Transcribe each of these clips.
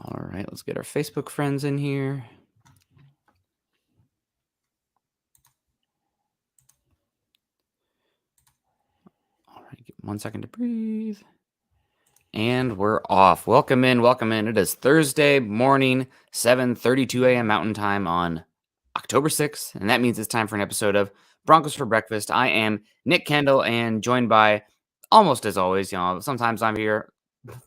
All right, let's get our Facebook friends in here. All right, give 1 second to breathe. And we're off. Welcome in, welcome in. It is Thursday morning, 7:32 a.m. Mountain Time on October 6th, and that means it's time for an episode of Broncos for Breakfast. I am Nick Kendell, and joined by, almost as always, sometimes I'm here,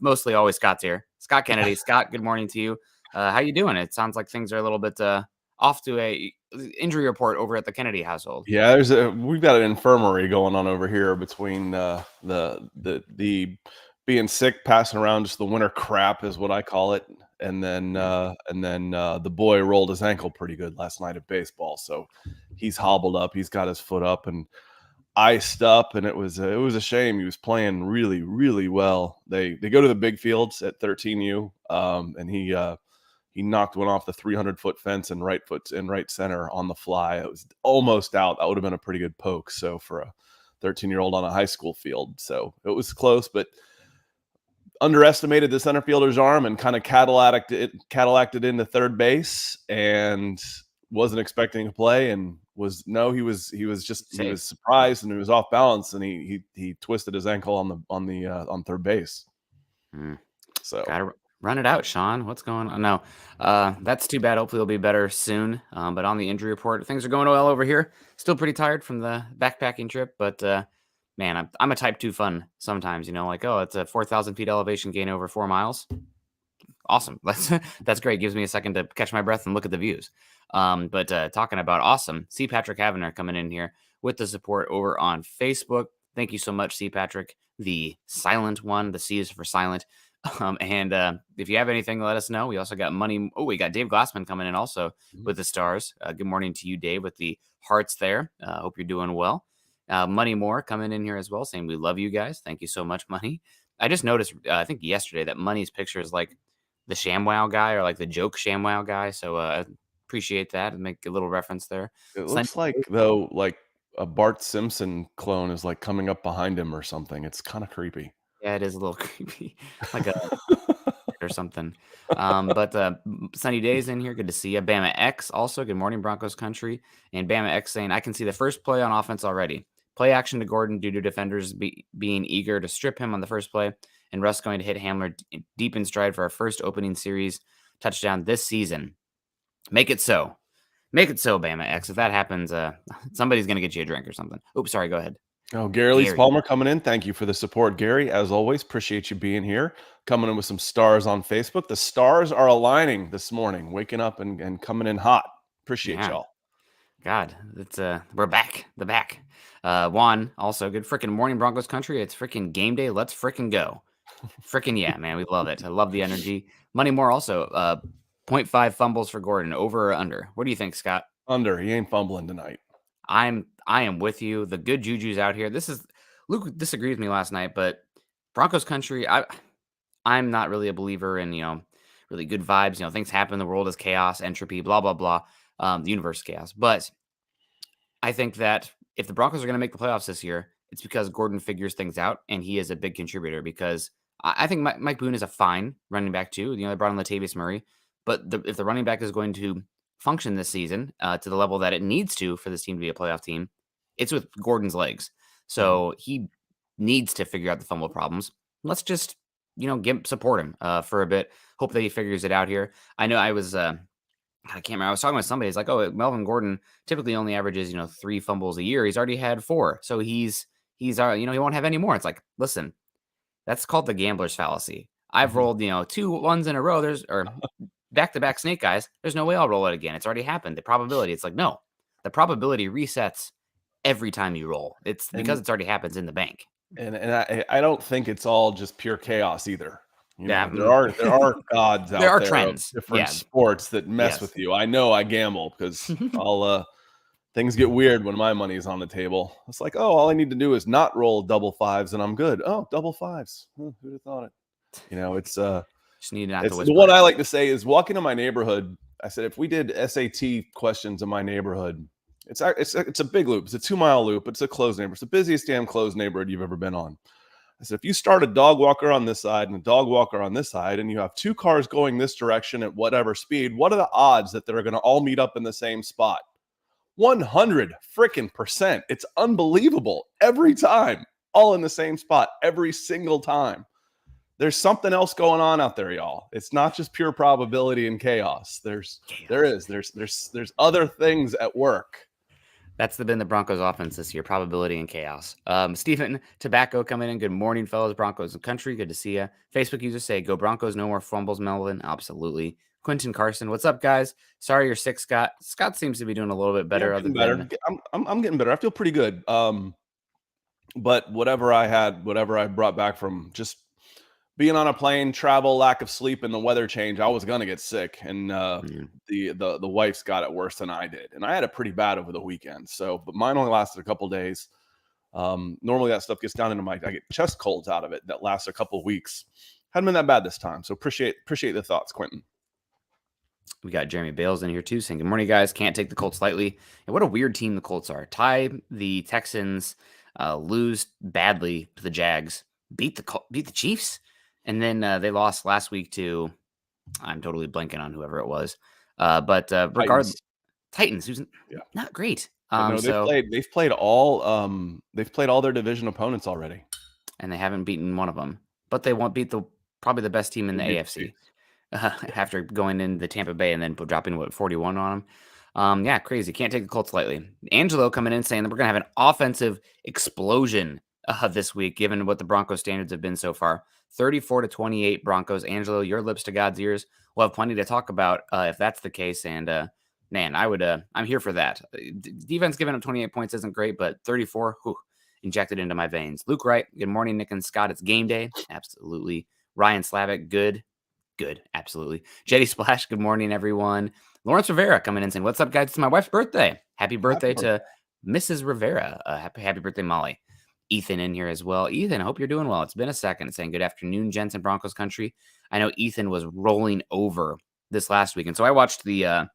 mostly always Scott's here. Scott Kennedy. Scott, good morning to you. How you doing? It sounds like things are a little bit off to a injury report over at the Kennedy household. Yeah, we've got an infirmary going on over here between the being sick, passing around just the winter crap is what I call it, and then the boy rolled his ankle pretty good last night at baseball, so he's hobbled up. He's got his foot up and iced up, and it was a shame. He was playing really, really well. They go to the big fields at 13U, and he knocked one off the 300-foot fence in right center on the fly. It was almost out. That would have been a pretty good poke. So for a 13-year-old on a high school field, so it was close, but underestimated the center fielder's arm and kind of Cadillaced it into third base, and wasn't expecting to play, and he was surprised, and he was off balance, and he twisted his ankle on third base. So gotta run it out, Sean. What's going on? No, that's too bad. Hopefully, he'll be better soon. But on the injury report, things are going well over here. Still pretty tired from the backpacking trip, but man, I'm a type 2 fun sometimes. It's a 4,000 feet elevation gain over 4 miles. Awesome. That's great. Gives me a second to catch my breath and look at the views. But talking about awesome, C. Patrick Havener coming in here with the support over on Facebook. Thank you so much, C. Patrick, the silent one. The C is for silent. And if you have anything, let us know. We also got money. Oh, we got Dave Glassman coming in also with the stars. Good morning to you, Dave, with the hearts there. Hope you're doing well. Money Moore coming in here as well, saying we love you guys. Thank you so much, Money. I just noticed, I think yesterday, that Money's picture is like the ShamWow guy, or like the joke ShamWow guy. So appreciate that and make a little reference there. it looks like, though, like a Bart Simpson clone is like coming up behind him or something. It's kind of creepy. Yeah, it is a little creepy, like a or something. But sunny days in here. Good to see you. Bama X also. Good morning, Broncos country. And Bama X saying, I can see the first play on offense already. Play action to Gordon due to defenders being eager to strip him on the first play, and Russ going to hit Hamler deep in stride for our first opening series touchdown this season. Make it so. Make it so, Bama X. If that happens, somebody's going to get you a drink or something. Oops, sorry. Go ahead. Oh, Gary Palmer coming in. Thank you for the support, Gary. As always, appreciate you being here. Coming in with some stars on Facebook. The stars are aligning this morning, waking up and coming in hot. Appreciate y'all. God, it's we're back. The back. Juan, also good freaking morning, Broncos country. It's freaking game day. Let's freaking go. Freaking yeah, man. We love it. I love the energy. Money More also. 0.5 fumbles for Gordon, over or under? What do you think, Scott? Under. He ain't fumbling tonight. I am with you. The good juju's out here. Luke disagreed with me last night, but Broncos country, I'm not really a believer in, really good vibes. Things happen. The world is chaos, entropy, blah, blah, blah. The universe is chaos. But I think that if the Broncos are going to make the playoffs this year, it's because Gordon figures things out, and he is a big contributor, because I think Mike Boone is a fine running back too. They brought in Latavius Murray, but if the running back is going to function this season to the level that it needs to for this team to be a playoff team, it's with Gordon's legs. So he needs to figure out the fumble problems. Let's just, support him for a bit. Hope that he figures it out here. I know I can't remember. I was talking with somebody. It's like, oh, Melvin Gordon typically only averages, 3 fumbles a year. He's already had 4. So he won't have any more. It's like, listen, that's called the gambler's fallacy. I've rolled, 2 ones in a row. Or back-to-back snake eyes. There's no way I'll roll it again. It's already happened. The probability, it's like, no, the probability resets every time you roll. It's because it's already happens in the bank. And I don't think it's all just pure chaos either. There are gods out there. There are trends. Different sports that mess with you. I know I gamble because things get weird when my money's on the table. It's like, oh, all I need to do is not roll double 5s and I'm good. Oh, double 5s. Who'd have thought it? It's just need not to the one I like to say is walk into my neighborhood. I said, if we did SAT questions in my neighborhood, it's a big loop. It's a 2-mile loop. It's a closed neighborhood. It's the busiest damn closed neighborhood you've ever been on. I said, if you start a dog walker on this side and a dog walker on this side, and you have two cars going this direction at whatever speed, what are the odds that they're going to all meet up in the same spot? 100 freaking percent. It's unbelievable every time, all in the same spot every single time. There's something else going on out there, y'all. It's not just pure probability and chaos. There's other things at work. That's been the Broncos offense this year, probability and chaos. Stephen Tobacco coming in. Good morning, fellas. Broncos and country. Good to see you. Facebook users say, go Broncos, no more fumbles, Melvin. Absolutely. Quentin Carson, what's up, guys? Sorry you're sick, Scott. Scott seems to be doing a little bit better. Yeah, I'm getting better. I'm getting better. I feel pretty good. But whatever I brought back from just being on a plane, travel, lack of sleep, and the weather change, I was gonna get sick, and the wife's got it worse than I did, and I had it pretty bad over the weekend. So, but mine only lasted a couple days. Normally that stuff gets down into I get chest colds out of it that lasts a couple of weeks. Hadn't been that bad this time, so appreciate the thoughts, Quentin. We got Jeremy Bales in here too, saying, good morning, guys. Can't take the Colts lightly. And what a weird team the Colts are. Tie the Texans, lose badly to the Jags, beat the Chiefs, and then they lost last week to, I'm totally blanking on whoever it was. But regardless, Titans, who's not great. No, they've played all their division opponents already, and they haven't beaten one of them. But they won't beat probably the best team in the AFC. After going into Tampa Bay and then dropping 41 on them. Yeah, crazy. Can't take the Colts lightly. Angelo coming in saying that we're going to have an offensive explosion this week, given what the Broncos standards have been so far. 34-28 Broncos. Angelo, your lips to God's ears. We'll have plenty to talk about if that's the case. And man, I'm here for that. Defense giving up 28 points isn't great, but 34, injected into my veins. Luke Wright, good morning, Nick and Scott. It's game day. Absolutely. Ryan Slavic, good, absolutely. Jetty Splash, good morning, everyone. Lawrence Rivera coming in saying, what's up, guys? It's my wife's birthday. Happy birthday to Mrs. Rivera. Happy birthday, Molly. Ethan in here as well. Ethan, I hope you're doing well. It's been a second. Saying good afternoon, gents in Broncos country. I know Ethan was rolling over this last week. And so I watched the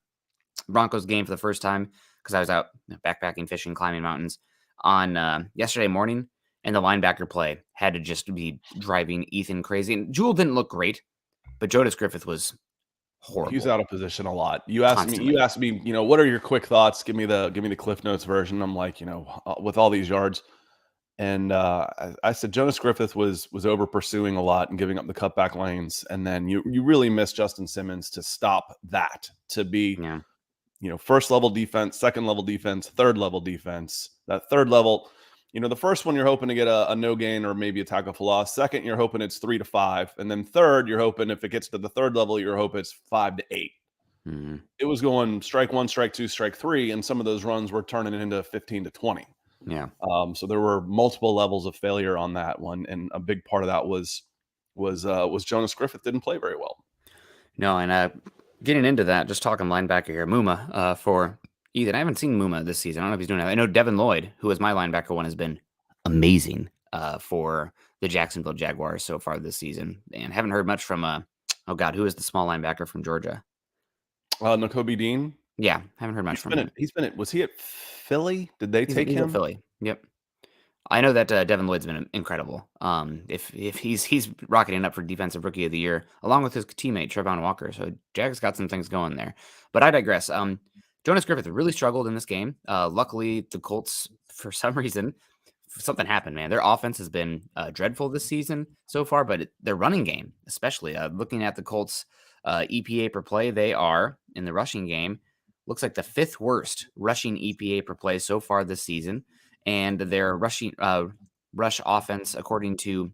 Broncos game for the first time because I was out backpacking, fishing, climbing mountains on yesterday morning. And the linebacker play had to just be driving Ethan crazy. And Jewel didn't look great. But Jonas Griffith was horrible. He's out of position a lot. You asked me, what are your quick thoughts? Give me the Cliff Notes version. I'm like, with all these yards. And I said Jonas Griffith was over pursuing a lot and giving up the cutback lanes. And then you really miss Justin Simmons to stop that, to be, first level defense, second level defense, third level defense. That third level, the first one you're hoping to get a no gain or maybe a tackle for loss. Second, you're hoping it's 3 to 5. And then third, you're hoping if it gets to the third level, you're hoping it's 5 to 8. Mm-hmm. It was going strike 1, strike 2, strike 3. And some of those runs were turning into 15 to 20. Yeah. So there were multiple levels of failure on that one. And a big part of that was Jonas Griffith didn't play very well. No. And getting into that, just talking linebacker here, Muma for Ethan. I haven't seen Muma this season. I don't know if he's doing that. I know Devin Lloyd, who was my linebacker one, has been amazing for the Jacksonville Jaguars so far this season. And haven't heard much from, who is the small linebacker from Georgia? Nakobe Dean. Yeah, haven't heard much from him. Was he at Philly? Did they take him? At Philly. Yep. I know that Devin Lloyd's been incredible. If he's rocketing up for Defensive Rookie of the Year, along with his teammate Trevon Walker. So Jags got some things going there. But I digress. Jonas Griffith really struggled in this game. Luckily, the Colts, for some reason, something happened, man. Their offense has been dreadful this season so far, but their running game, especially, looking at the Colts' EPA per play, they are, in the rushing game, looks like the 5th worst rushing EPA per play so far this season. And their rush offense, according to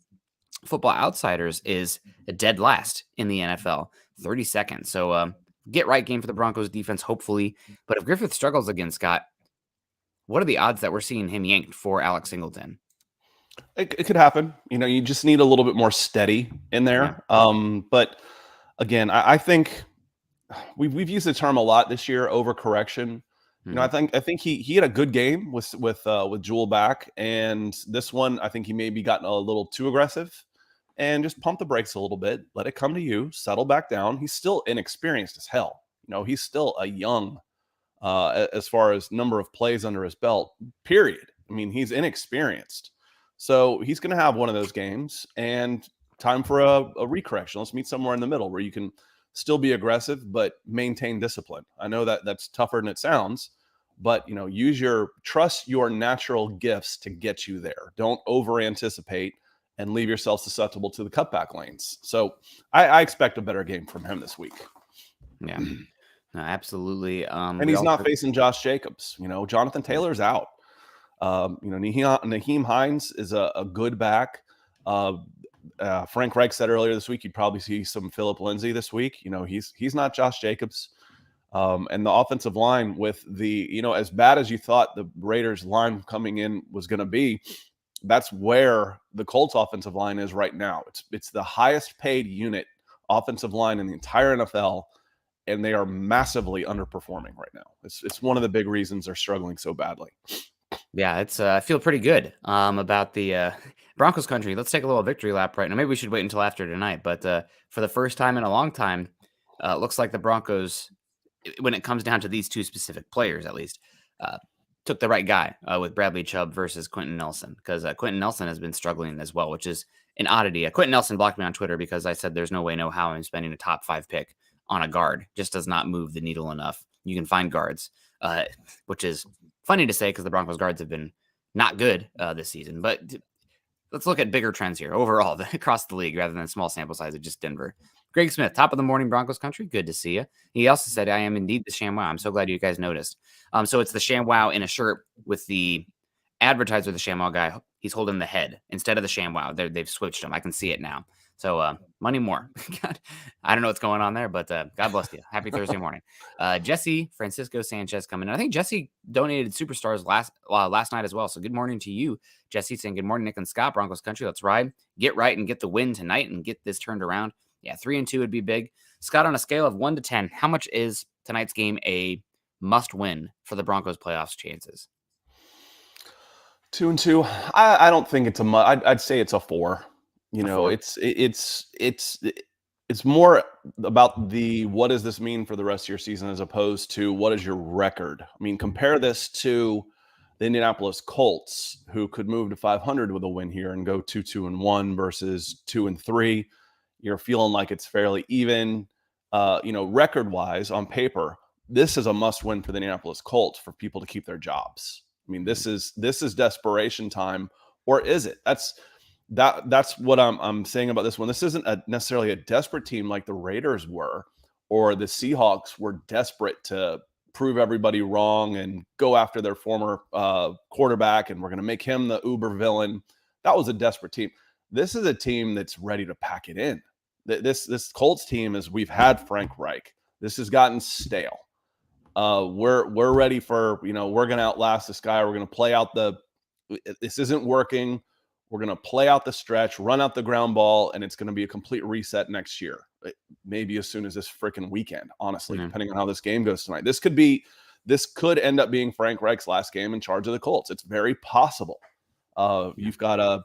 Football Outsiders, is dead last in the NFL, 32nd. So get right game for the Broncos defense, hopefully. But if Griffith struggles again, Scott, what are the odds that we're seeing him yanked for Alex Singleton? It could happen. You just need a little bit more steady in there. Yeah. But again, I think we've used the term a lot this year, overcorrection. I think he had a good game with Jewel back, and this one I think he maybe gotten a little too aggressive, and just pump the brakes a little bit, let it come to you, settle back down. He's still inexperienced as hell. He's still a young, as far as number of plays under his belt. Period. I mean, he's inexperienced. So he's going to have one of those games, and time for a recorrection. Let's meet somewhere in the middle where you can still be aggressive but maintain discipline. I know that that's tougher than it sounds, but trust your natural gifts to get you there. Don't over anticipate and leave yourself susceptible to the cutback lanes. So I expect a better game from him this week. Yeah, no, absolutely. And he's not facing Josh Jacobs. Jonathan Taylor's out. Naheem Hines is a good back. Frank Reich said earlier this week you'd probably see some Phillip Lindsay this week. He's not Josh Jacobs. And the offensive line with as bad as you thought the Raiders line coming in was going to be, that's where the Colts offensive line is right now. It's the highest paid unit offensive line in the entire NFL, and they are massively underperforming right now. It's one of the big reasons they're struggling so badly. Yeah, it's I feel pretty good about the Broncos country. Let's take a little victory lap right now. Maybe we should wait until after tonight, but for the first time in a long time, it looks like the Broncos, when it comes down to these two specific players at least, took the right guy with Bradley Chubb versus Quentin Nelson, because Quentin Nelson has been struggling as well, which is an oddity. Quentin Nelson blocked me on Twitter because I said there's no way, no how I'm spending a top 5 pick on a guard. Just does not move the needle enough. You can find guards, which is funny to say because the Broncos guards have been not good this season. But let's look at bigger trends here overall across the league rather than small sample size of just Denver. Greg Smith, top of the morning, Broncos country. Good to see you. He also said, I am indeed the ShamWow. I'm so glad you guys noticed. So it's the ShamWow in a shirt with the advertiser, the ShamWow guy. He's holding the head instead of the ShamWow. They've switched him. I can see it now. So money more. God, I don't know what's going on there, but God bless you. Happy Thursday morning. Jesse Francisco Sanchez coming in. I think Jesse donated superstars last night as well. So good morning to you, Jesse, saying good morning, Nick and Scott, Broncos country. Let's ride. Get right and get the win tonight and get this turned around. Yeah, 3-2 would be big. Scott, on a scale of 1 to 10, how much is tonight's game a must-win for the Broncos' playoffs chances? 2-2. I don't think it's I'd say it's a 4. Four. It's more about what does this mean for the rest of your season as opposed to what is your record. I mean, compare this to the Indianapolis Colts, who could move to 500 with a win here and go 2-1 versus 2-3. You're feeling like it's fairly even. Record-wise on paper, this is a must-win for the Indianapolis Colts for people to keep their jobs. I mean, this is desperation time, or is it? That's what I'm saying about this one. This isn't necessarily a desperate team like the Raiders were, or the Seahawks were desperate to prove everybody wrong and go after their former quarterback, and we're going to make him the uber villain. That was a desperate team. This is a team that's ready to pack it in. This Colts team we've had Frank Reich. This has gotten stale. We're ready for, we're going to outlast this guy. We're going to play out this isn't working. We're going to play out the stretch, run out the ground ball, and it's going to be a complete reset next year. Maybe as soon as this freaking weekend, honestly, depending on how this game goes tonight. This could end up being Frank Reich's last game in charge of the Colts. It's very possible. You've got a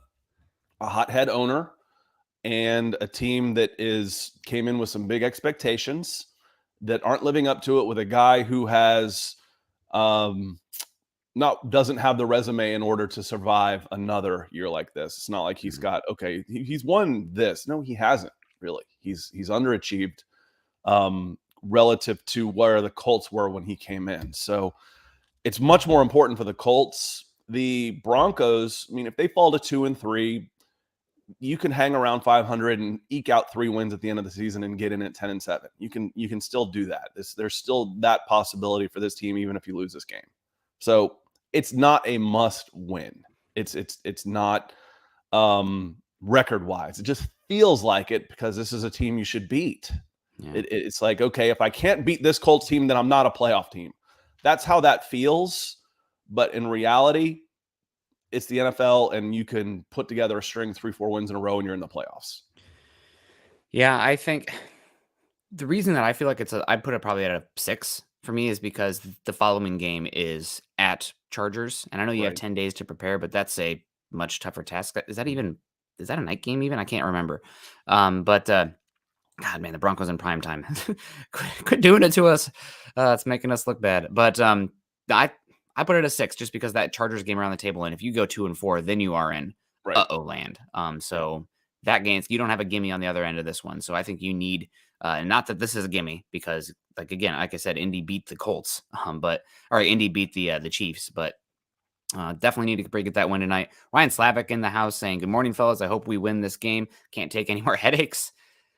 hothead owner and a team that came in with some big expectations that aren't living up to it, with a guy who has doesn't have the resume in order to survive another year like this. It's not like he's got, he's won this. No, he hasn't really. He's underachieved relative to where the Colts were when he came in. So it's much more important for the Colts. The Broncos, I mean, if they fall to 2-3, you can hang around 500 and eke out 3 wins at the end of the season and get in at 10-7. You can still do that. There's still that possibility for this team, even if you lose this game. So it's not a must win. It's not record wise. It just feels like it because this is a team you should beat. Yeah. It's like, okay, if I can't beat this Colts team, then I'm not a playoff team. That's how that feels. But in reality, it's the NFL, and you can put together a string 3-4 wins in a row, and you're in the playoffs. Yeah, I think the reason that I feel like I'd put it probably at a 6 for me is because the following game is at Chargers, and I know you have 10 days to prepare, but that's a much tougher task. Is that a night game even? I can't remember. But God, man, the Broncos in prime time. Quit doing it to us. It's making us look bad. But I put it at a 6 just because that Chargers game around the table, and if you go 2-4, then you are in. Right. land. Yeah. So that game, you don't have a gimme on the other end of this one. So I think you need, not that this is a gimme, because like again, like I said, Indy beat the Colts, Indy beat the Chiefs, but definitely need to get that win tonight. Ryan Slavic in the house saying, "Good morning, fellas. I hope we win this game. Can't take any more headaches.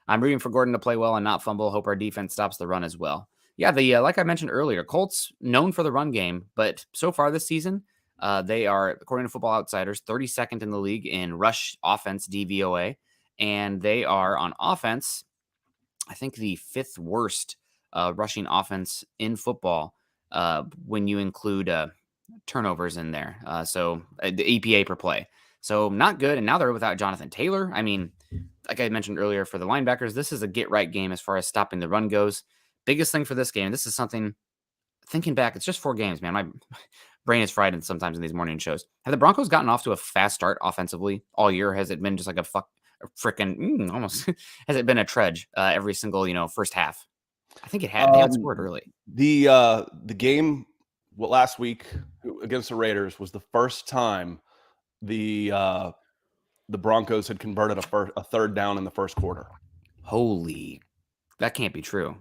I'm rooting for Gordon to play well and not fumble. Hope our defense stops the run as well." Yeah, the like I mentioned earlier, Colts known for the run game, but so far this season, they are, according to Football Outsiders, 32nd in the league in rush offense DVOA, and they are on offense, I think, the fifth worst rushing offense in football when you include turnovers in there. The EPA per play. So not good. And now they're without Jonathan Taylor. I mean, like I mentioned earlier, for the linebackers, this is a get right game as far as stopping the run goes. Biggest thing for this game, this is something, thinking back, it's just 4 games, man. My brain is fried sometimes in these morning shows. Have the Broncos gotten off to a fast start offensively all year? Has it been just like a freaking almost has it been a trudge every single first half? I think it had. They outscored early. The game last week against the Raiders was the first time the Broncos had converted a third down in the first quarter. Holy, that can't be true.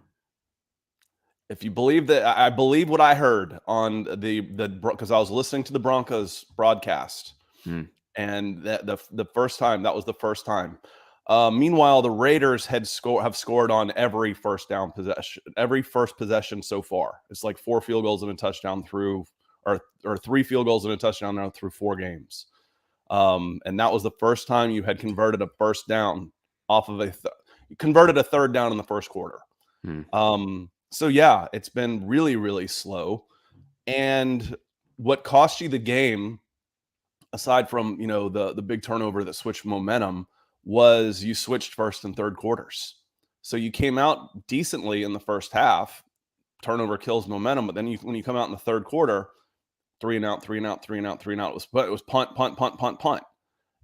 If you believe that, I believe what I heard on because I was listening to the Broncos broadcast, and the first time, that was the first time. Meanwhile, the Raiders have scored on every first down possession, every first possession so far. It's like 4 field goals and a touchdown through, or 3 field goals and a touchdown now through 4 games. And that was the first time you had converted a first down off of converted a third down in the first quarter. So yeah, it's been really, really slow. And what cost you the game, aside from the big turnover that switched momentum, was you switched first and third quarters. So you came out decently in the first half. Turnover kills momentum, but then when you come out in the third quarter, 3 and out, 3 and out, 3 and out, 3 and out. It was punt, punt, punt, punt, punt.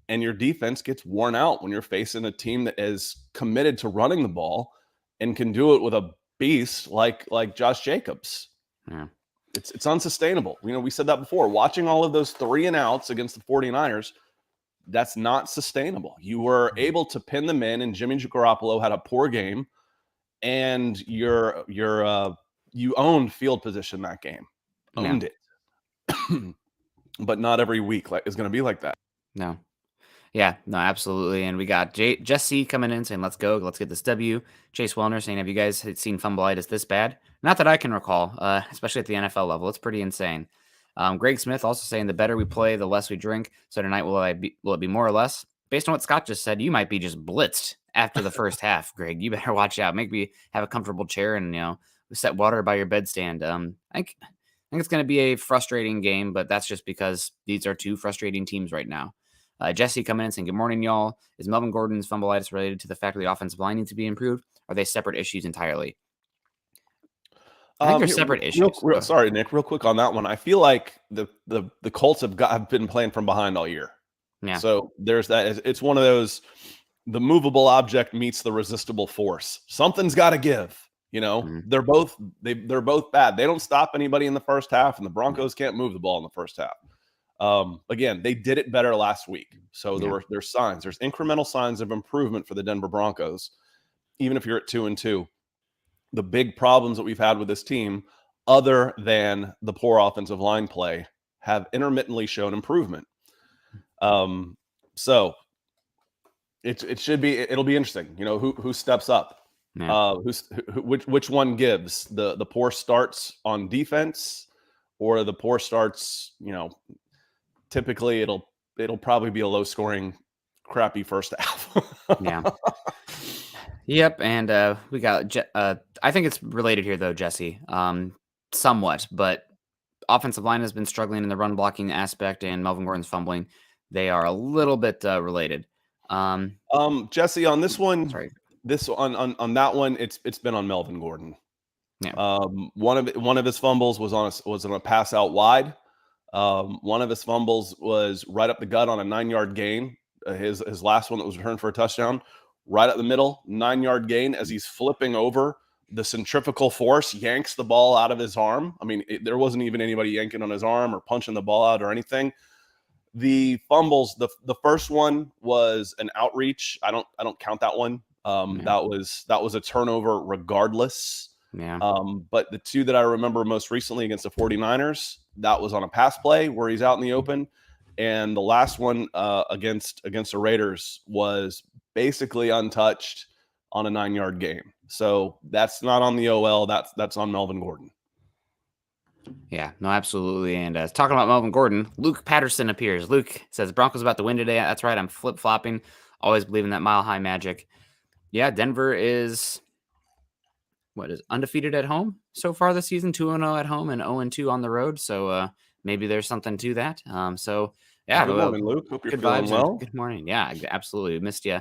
And your defense gets worn out when you're facing a team that is committed to running the ball and can do it with a beast like Josh Jacobs. Yeah. It's unsustainable. We said that before. Watching all of those 3 and outs against the 49ers, that's not sustainable. You were able to pin them in, and Jimmy Garoppolo had a poor game, and you owned field position that game. Owned it. But not every week is going to be like that. No. Yeah, no, absolutely. And we got Jesse coming in saying, let's go. Let's get this W. Chase Wellner saying, have you guys seen fumbleitis this bad? Not that I can recall, especially at the NFL level. It's pretty insane. Greg Smith also saying, the better we play, the less we drink. So tonight, will it be more or less? Based on what Scott just said, you might be just blitzed after the first half, Greg. You better watch out. Maybe have a comfortable chair and, set water by your bedstand. I think it's going to be a frustrating game, but that's just because these are 2 frustrating teams right now. Jesse coming in saying, good morning, y'all. Is Melvin Gordon's fumbleitis related to the fact that the offensive line needs to be improved? Are they separate issues entirely? I think they're separate issues. Sorry, Nick, real quick on that one. I feel like the Colts have been playing from behind all year. Yeah. So there's that. It's one of those, the movable object meets the resistible force. Something's got to give. They're both bad. They don't stop anybody in the first half, and the Broncos can't move the ball in the first half. Again, they did it better last week. So there's signs. There's incremental signs of improvement for the Denver Broncos, even if you're at 2-2. The big problems that we've had with this team, other than the poor offensive line play, have intermittently shown improvement. So it'll be interesting. Who steps up? Yeah. Which one gives the poor starts on defense, or the poor starts? Typically it'll probably be a low scoring, crappy first half. Yeah. Yep. And we got, I think it's related here though, Jesse, somewhat, but offensive line has been struggling in the run blocking aspect, and Melvin Gordon's fumbling. They are a little bit related. Jesse, on this one, sorry. On that one, it's been on Melvin Gordon. Yeah. One of his fumbles was on a pass out wide. One of his fumbles was right up the gut on a 9-yard gain. His last one that was returned for a touchdown, right up the middle, 9-yard gain. As he's flipping over, the centrifugal force yanks the ball out of his arm. I mean, there wasn't even anybody yanking on his arm or punching the ball out or anything. The fumbles, the first one was an outreach. I don't count that one. Yeah. That was a turnover regardless. Yeah. But the two that I remember most recently against the 49ers, that was on a pass play where he's out in the open. And the last one against the Raiders was basically untouched on a 9-yard game. So that's not on the OL. That's on Melvin Gordon. Yeah, no, absolutely. And talking about Melvin Gordon, Luke Patterson appears. Luke says Broncos about to win today. That's right. I'm flip flopping. Always believing that mile high magic. Yeah, Denver is undefeated at home so far this season, 2-0 at home and 0-2 on the road. So maybe there's something to that. So yeah, Good morning, Luke. Hope you're good feeling vibes well. and good morning. Yeah, absolutely. Missed you.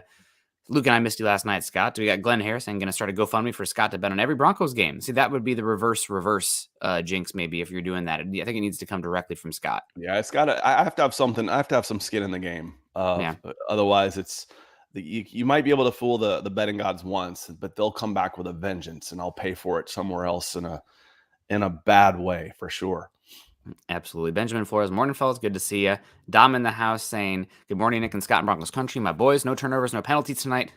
Luke and I missed you last night, Scott. We got Glenn Harrison going to start a GoFundMe for Scott to bet on every Broncos game. See, that would be the reverse jinx, maybe, if you're doing that. I think it needs to come directly from Scott. Yeah, it's got to. I have to have something. I have to have some skin in the game. Yeah. Otherwise, you might be able to fool the betting gods once, but they'll come back with a vengeance, and I'll pay for it somewhere else in a bad way for sure. Absolutely. Benjamin Flores, morning, fellas. Good to see you. Dom in the house saying, good morning, Nick and Scott in Broncos country. My boys, no turnovers, no penalties tonight.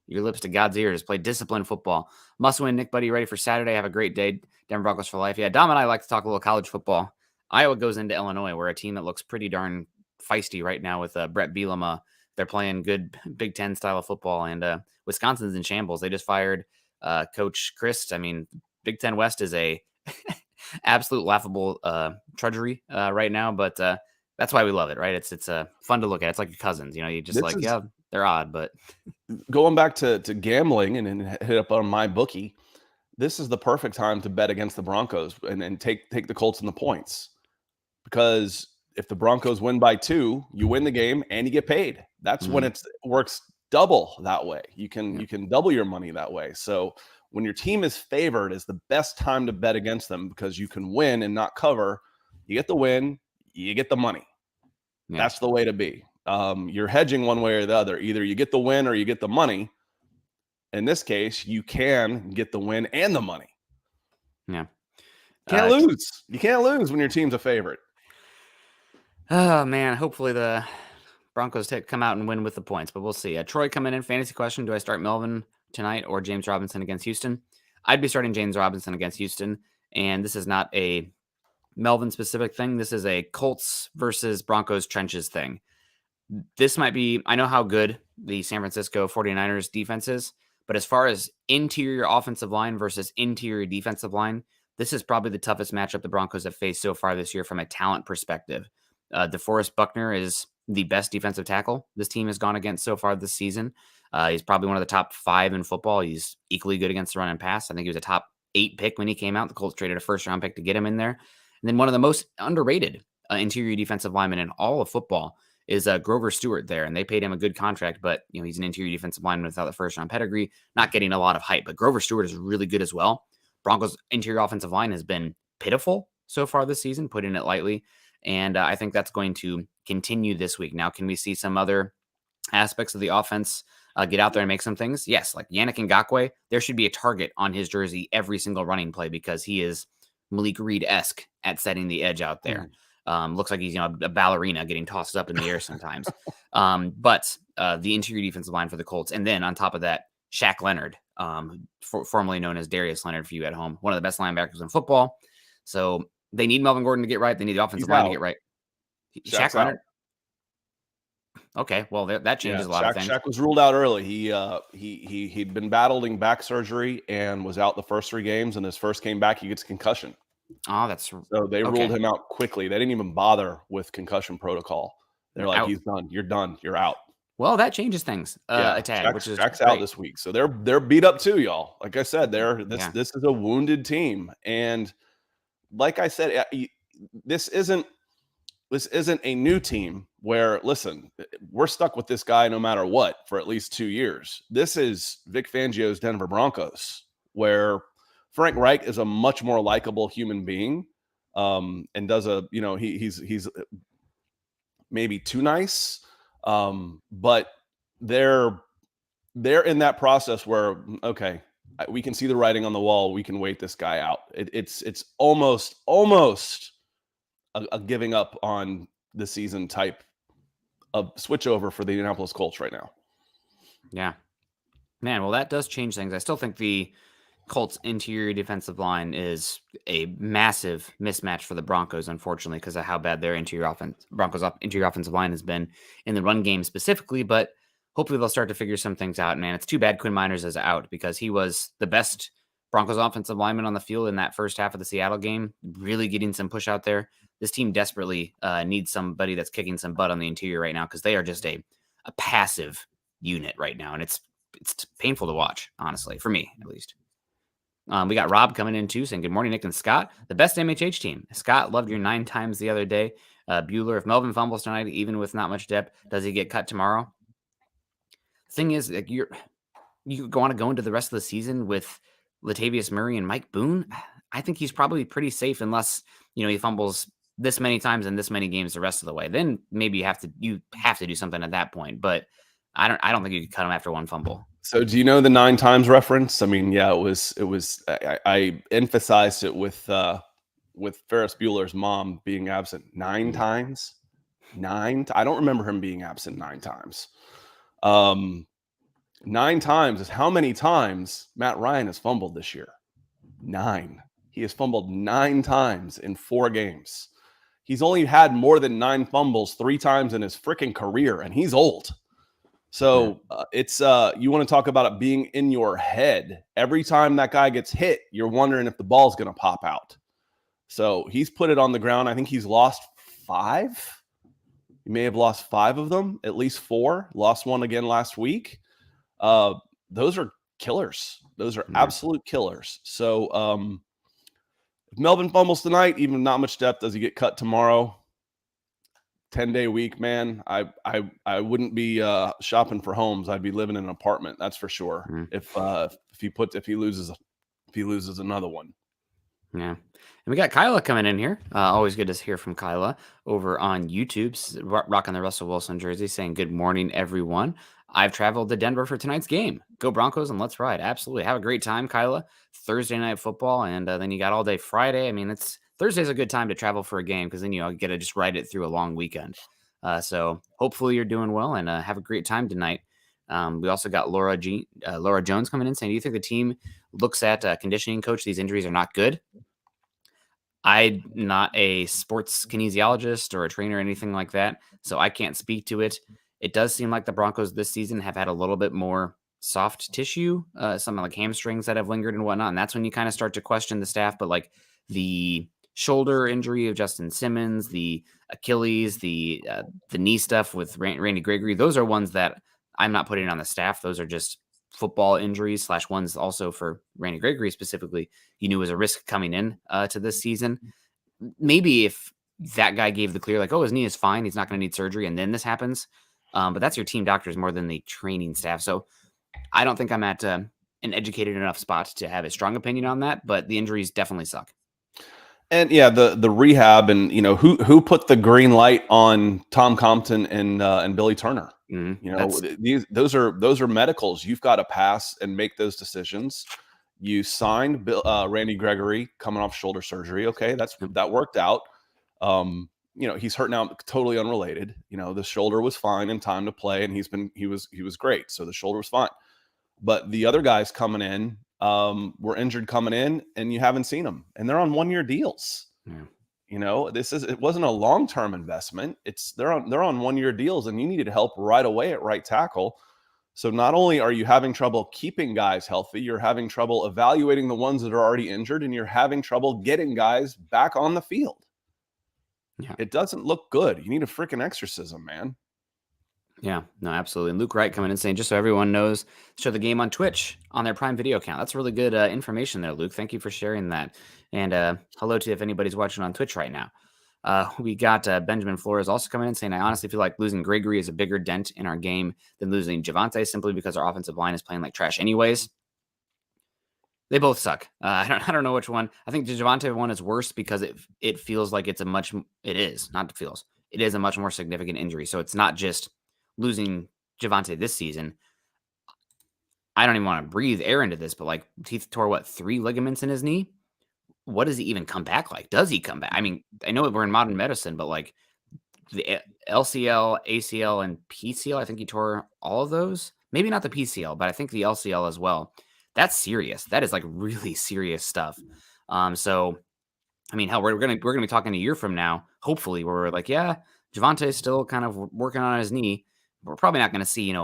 Your lips to God's ears. Play disciplined football. Must win, Nick, buddy. Ready for Saturday. Have a great day. Denver Broncos for life. Yeah, Dom and I like to talk a little college football. Iowa goes into Illinois. We're a team that looks pretty darn feisty right now with Brett Bielema. They're playing good Big Ten style of football. And Wisconsin's in shambles. They just fired Coach Christ. I mean, Big Ten West is a absolute laughable trudgery right now, but that's why we love it, right? It's fun to look at. It's like your cousins, you just yeah, they're odd, but going back to gambling and hit up on my bookie. This is the perfect time to bet against the Broncos and take the Colts and the points, because if the Broncos win by 2, you win the game and you get paid. That's when it works double that way. You can double your money that way. So when your team is favored, is the best time to bet against them, because you can win and not cover. You get the win, you get the money. Yeah. That's the way to be. You're hedging one way or the other. Either you get the win or you get the money. In this case, you can get the win and the money. Yeah. Can't lose. You can't lose when your team's a favorite. Oh, man. Hopefully the Broncos come out and win with the points, but we'll see. Troy coming in. Fantasy question. Do I start Melvin tonight or James Robinson against Houston? I'd be starting James Robinson against Houston. And this is not a Melvin specific thing. This is a Colts versus Broncos trenches thing. This might be, I know how good the San Francisco 49ers defense is, but as far as interior offensive line versus interior defensive line, this is probably the toughest matchup the Broncos have faced so far this year from a talent perspective. DeForest Buckner is the best defensive tackle this team has gone against so far this season. He's probably one of the top 5 in football. He's equally good against the run and pass. I think he was a top 8 pick when he came out. The Colts traded a first-round pick to get him in there. And then one of the most underrated interior defensive linemen in all of football is Grover Stewart there, and they paid him a good contract, but he's an interior defensive lineman without the first-round pedigree, not getting a lot of hype. But Grover Stewart is really good as well. Broncos' interior offensive line has been pitiful so far this season, putting it lightly, and I think that's going to continue this week. Now, can we see some other aspects of the offense get out there and make some things? Yes, like Yannick Ngakoue, there should be a target on his jersey every single running play, because he is Malik Reed-esque at setting the edge out there. Looks like he's a ballerina getting tossed up in the air sometimes. But the interior defensive line for the Colts, and then on top of that, Shaq Leonard, formerly known as Darius Leonard for you at home, one of the best linebackers in football. So they need Melvin Gordon to get right. They need the offensive line to get right. Shaq Leonard. Okay, well that changes a lot of things. Shaq was ruled out early. He'd been battling back surgery and was out the first 3 games. And his first came back, he gets concussion. Oh, that's so they ruled him out quickly. They didn't even bother with concussion protocol. They're like, he's done. You're done. You're out. Well, that changes things a tad, which is Shaq's out this week. So they're beat up too, y'all. Like I said, this is a wounded team, and like I said, this isn't a new team where, listen, we're stuck with this guy no matter what for at least 2 years. This is Vic Fangio's Denver Broncos, where Frank Reich is a much more likable human being, and does he's maybe too nice, but they're in that process where, okay, we can see the writing on the wall. We can wait this guy out. It's almost a giving up on the season type of switch over for the Indianapolis Colts right now. Yeah. Man, well, that does change things. I still think the Colts' interior defensive line is a massive mismatch for the Broncos, unfortunately, because of how bad their interior offensive line has been in the run game specifically. But hopefully, they'll start to figure some things out. Man, it's too bad Quinn Miners is out because he was the best Broncos offensive lineman on the field in that first half of the Seattle game, really getting some push out there. This team desperately needs somebody that's kicking some butt on the interior right now because they are just a passive unit right now, and it's painful to watch, honestly, for me at least. We got Rob coming in too, saying, good morning, Nick and Scott. The best MHH team. Scott, loved your 9 times the other day. Bueller, if Melvin fumbles tonight, even with not much depth, does he get cut tomorrow? The thing is, like, you want to go into the rest of the season with Latavius Murray and Mike Boone. I think he's probably pretty safe unless, he fumbles this many times in this many games the rest of the way. Then maybe you have to do something at that point. But I don't think you could cut him after one fumble. So do you know the 9 times reference? I mean, yeah, it was I emphasized it with Ferris Bueller's mom being absent 9 times. I don't remember him being absent 9 times. 9 times is how many times Matt Ryan has fumbled this year. 9. He has fumbled 9 times in 4 games. He's only had more than 9 fumbles 3 times in his freaking career, and he's old. So it's you want to talk about it being in your head. Every time that guy gets hit, you're wondering if the ball's going to pop out. So he's put it on the ground. I think he's lost 5. He may have lost 5 of them, at least 4. Lost one again last week. Those are killers. Those are absolute killers. So if Melvin fumbles tonight, even not much depth, does he get cut tomorrow? 10-day week, man. I wouldn't be shopping for homes. I'd be living in an apartment. That's for sure. If he loses another one. Yeah. And we got Kyla coming in here. Always good to hear from Kyla over on YouTube, rocking the Russell Wilson jersey, saying good morning, everyone. I've traveled to Denver for tonight's game. Go Broncos and let's ride. Absolutely. Have a great time, Kyla. Thursday night football, and then you got all day Friday. I mean, Thursday's a good time to travel for a game because then you get to just ride it through a long weekend. So hopefully you're doing well and have a great time tonight. We also got Laura Jones coming in saying, do you think the team looks at conditioning coach? These injuries are not good. I'm not a sports kinesiologist or a trainer or anything like that, so I can't speak to it. It does seem like the Broncos this season have had a little bit more soft tissue, some like hamstrings that have lingered and whatnot. And that's when you kind of start to question the staff. But like the shoulder injury of Justin Simmons, the Achilles, the knee stuff with Randy Gregory, those are ones that I'm not putting on the staff. Those are just football injuries / ones also for Randy Gregory specifically, was a risk coming in to this season. Maybe if that guy gave the clear, like, oh, his knee is fine, he's not going to need surgery, and then this happens. But that's your team doctors more than the training staff. So I don't think I'm at an educated enough spot to have a strong opinion on that, but the injuries definitely suck. And yeah, the rehab and who put the green light on Tom Compton and Billy Turner. Those are medicals. You've got to pass and make those decisions. You signed Randy Gregory coming off shoulder surgery. Okay, that worked out. He's hurt now, totally unrelated. The shoulder was fine in time to play, and he was great. So the shoulder was fine. But the other guys coming in were injured coming in, and you haven't seen them, and they're on 1-year deals. It wasn't a long-term investment. They're on 1-year deals, and you needed help right away at right tackle. So not only are you having trouble keeping guys healthy, you're having trouble evaluating the ones that are already injured, and you're having trouble getting guys back on the field. Yeah. It doesn't look good. You need a freaking exorcism, man. Yeah, no, absolutely. And Luke Wright coming in saying, just so everyone knows, show the game on Twitch on their Prime Video account. That's really good information there, Luke. Thank you for sharing that. And hello to if anybody's watching on Twitch right now. We got Benjamin Flores also coming in saying, I honestly feel like losing Gregory is a bigger dent in our game than losing Javonte simply because our offensive line is playing like trash anyways. They both suck. I don't know which one. I think the Javonte one is worse because it feels like it is a much more significant injury. So it's not just losing Javonte this season. I don't even want to breathe air into this, but like he tore 3 ligaments in his knee. What does he even come back like? Does he come back? I mean, I know we're in modern medicine, but like the LCL, ACL, and PCL. I think he tore all of those. Maybe not the PCL, but I think the LCL as well. That's serious. That is like really serious stuff. So I mean, hell, we're gonna be talking a year from now, hopefully, where we're like, yeah, Javante's still kind of working on his knee. We're probably not going to see,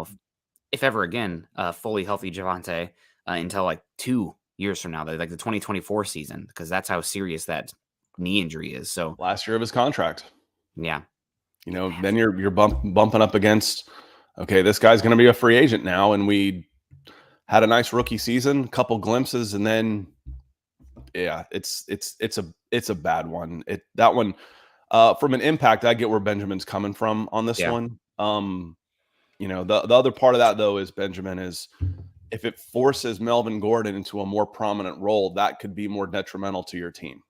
if ever again, fully healthy Javante until like 2 years from now, like the 2024 season, because that's how serious that knee injury is. So Last year of his contract. yeah, Then you're bumping up against, okay, this guy's going to be a free agent now, and we had a nice rookie season, couple glimpses, and then yeah, it's a bad one. That one from an impact, I get where Benjamin's coming from on this one. The other part of that though is Benjamin is, if it forces Melvin Gordon into a more prominent role, that could be more detrimental to your team.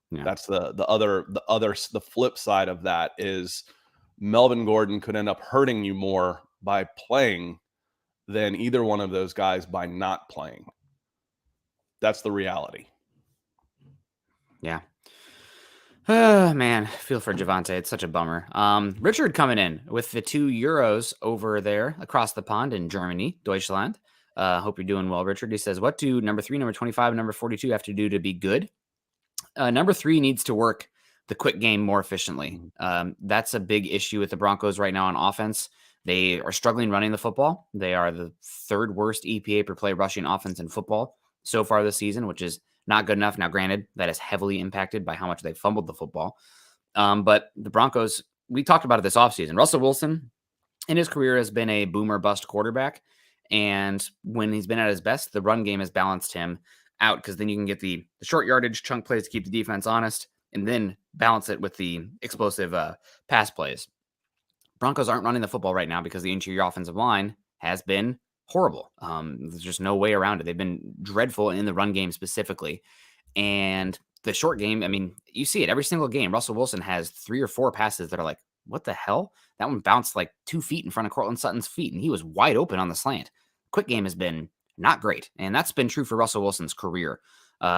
Yeah. That's the flip side of that is Melvin Gordon could end up hurting you more by playing than either one of those guys by not playing. That's the reality. Yeah. Oh, man, feel for Javante. It's such a bummer. Richard coming in with the 2 euros over there across the pond in Germany, Deutschland. Hope you're doing well, Richard. He says, what do number 3, number 25, and number 42 have to do to be good? Number 3 needs to work the quick game more efficiently. That's a big issue with the Broncos right now on offense. They are struggling running the football. They are the 3rd worst EPA per play rushing offense in football so far this season, which is not good enough. Now, granted, that is heavily impacted by how much they fumbled the football. But the Broncos, we talked about it this offseason. Russell Wilson in his career has been a boomer bust quarterback. And when he's been at his best, the run game has balanced him out, because then you can get the short yardage chunk plays to keep the defense honest and then balance it with the explosive pass plays. Broncos aren't running the football right now because the interior offensive line has been horrible. There's just no way around it. They've been dreadful in the run game specifically. And the short game, I mean, you see it every single game. Russell Wilson has 3 or 4 passes that are like, what the hell? That one bounced like 2 feet in front of Cortland Sutton's feet, and he was wide open on the slant. Quick game has been not great, and that's been true for Russell Wilson's career.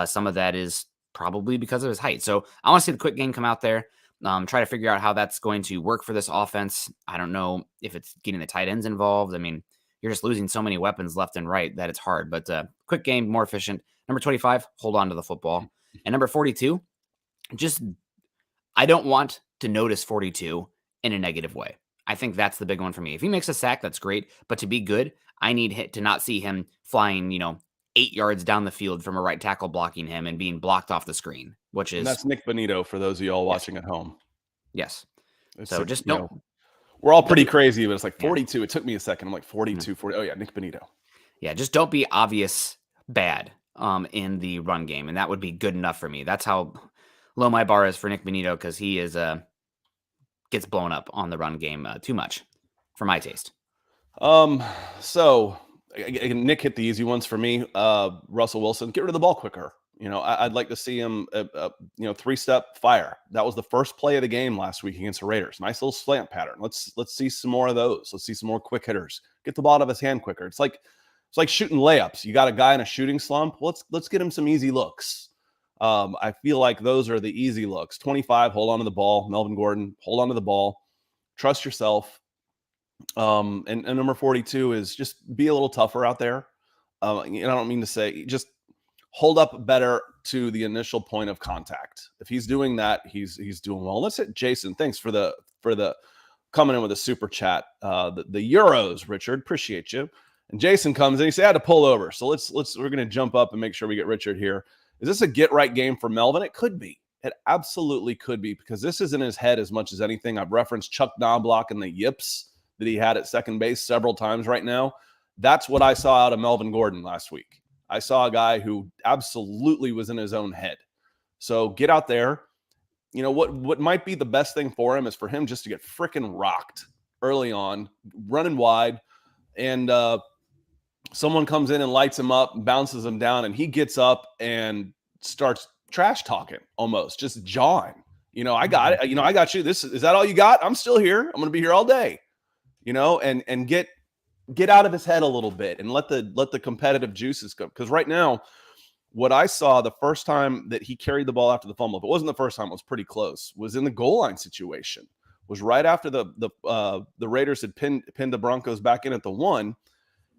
Some of that is probably because of his height. So I want to see the quick game come out there. Try to figure out how that's going to work for this offense. I don't know if it's getting the tight ends involved. I mean, you're just losing so many weapons left and right that it's hard. But quick game, more efficient. Number 25, hold on to the football. And number 42, I don't want to notice 42 in a negative way. I think that's the big one for me. If he makes a sack, that's great. But to be good, I need to not see him flying, 8 yards down the field from a right tackle blocking him and being blocked off the screen, and that's Nick Bonito for those of y'all watching at home. Yes. So just don't. We're all pretty crazy, but it's like 42. It took me a second. I'm like 42, 40. Oh yeah, Nick Bonito. Yeah, just don't be obvious bad in the run game, and that would be good enough for me. That's how low my bar is for Nick Bonito, because he is gets blown up on the run game too much for my taste. So Nick hit the easy ones for me. Russell Wilson, get rid of the ball quicker. I'd like to see him, 3-step fire. That was the first play of the game last week against the Raiders. Nice little slant pattern. Let's see some more of those. Let's see some more quick hitters. Get the ball out of his hand quicker. It's like shooting layups. You got a guy in a shooting slump. Let's get him some easy looks. I feel like those are the easy looks. 25, hold on to the ball. Melvin Gordon, hold on to the ball. Trust yourself. And number 42 is just be a little tougher out there. I don't mean to say just hold up better to the initial point of contact. If he's doing that, he's doing well. Let's hit Jason. Thanks for the coming in with a super chat. The euros, Richard, appreciate you. And Jason comes in. He said, I had to pull over. So we're going to jump up and make sure we get Richard here. Is this a get right game for Melvin? It could be. It absolutely could be, because this is in his head as much as anything. I've referenced Chuck Knobloch and the yips that he had at second base several times right now. That's what I saw out of Melvin Gordon last week. I saw a guy who absolutely was in his own head. So get out there. What might be the best thing for him is for him just to get freaking rocked early on, running wide, and someone comes in and lights him up, bounces him down, and he gets up and starts trash talking, almost just jawing. I got it. I got you. Is that all you got? I'm still here. I'm going to be here all day. And get out of his head a little bit and let the competitive juices come. Because right now, what I saw the first time that he carried the ball after the fumble, if it wasn't the first time, it was pretty close, was in the goal line situation was right after the Raiders had pinned the Broncos back in at the 1,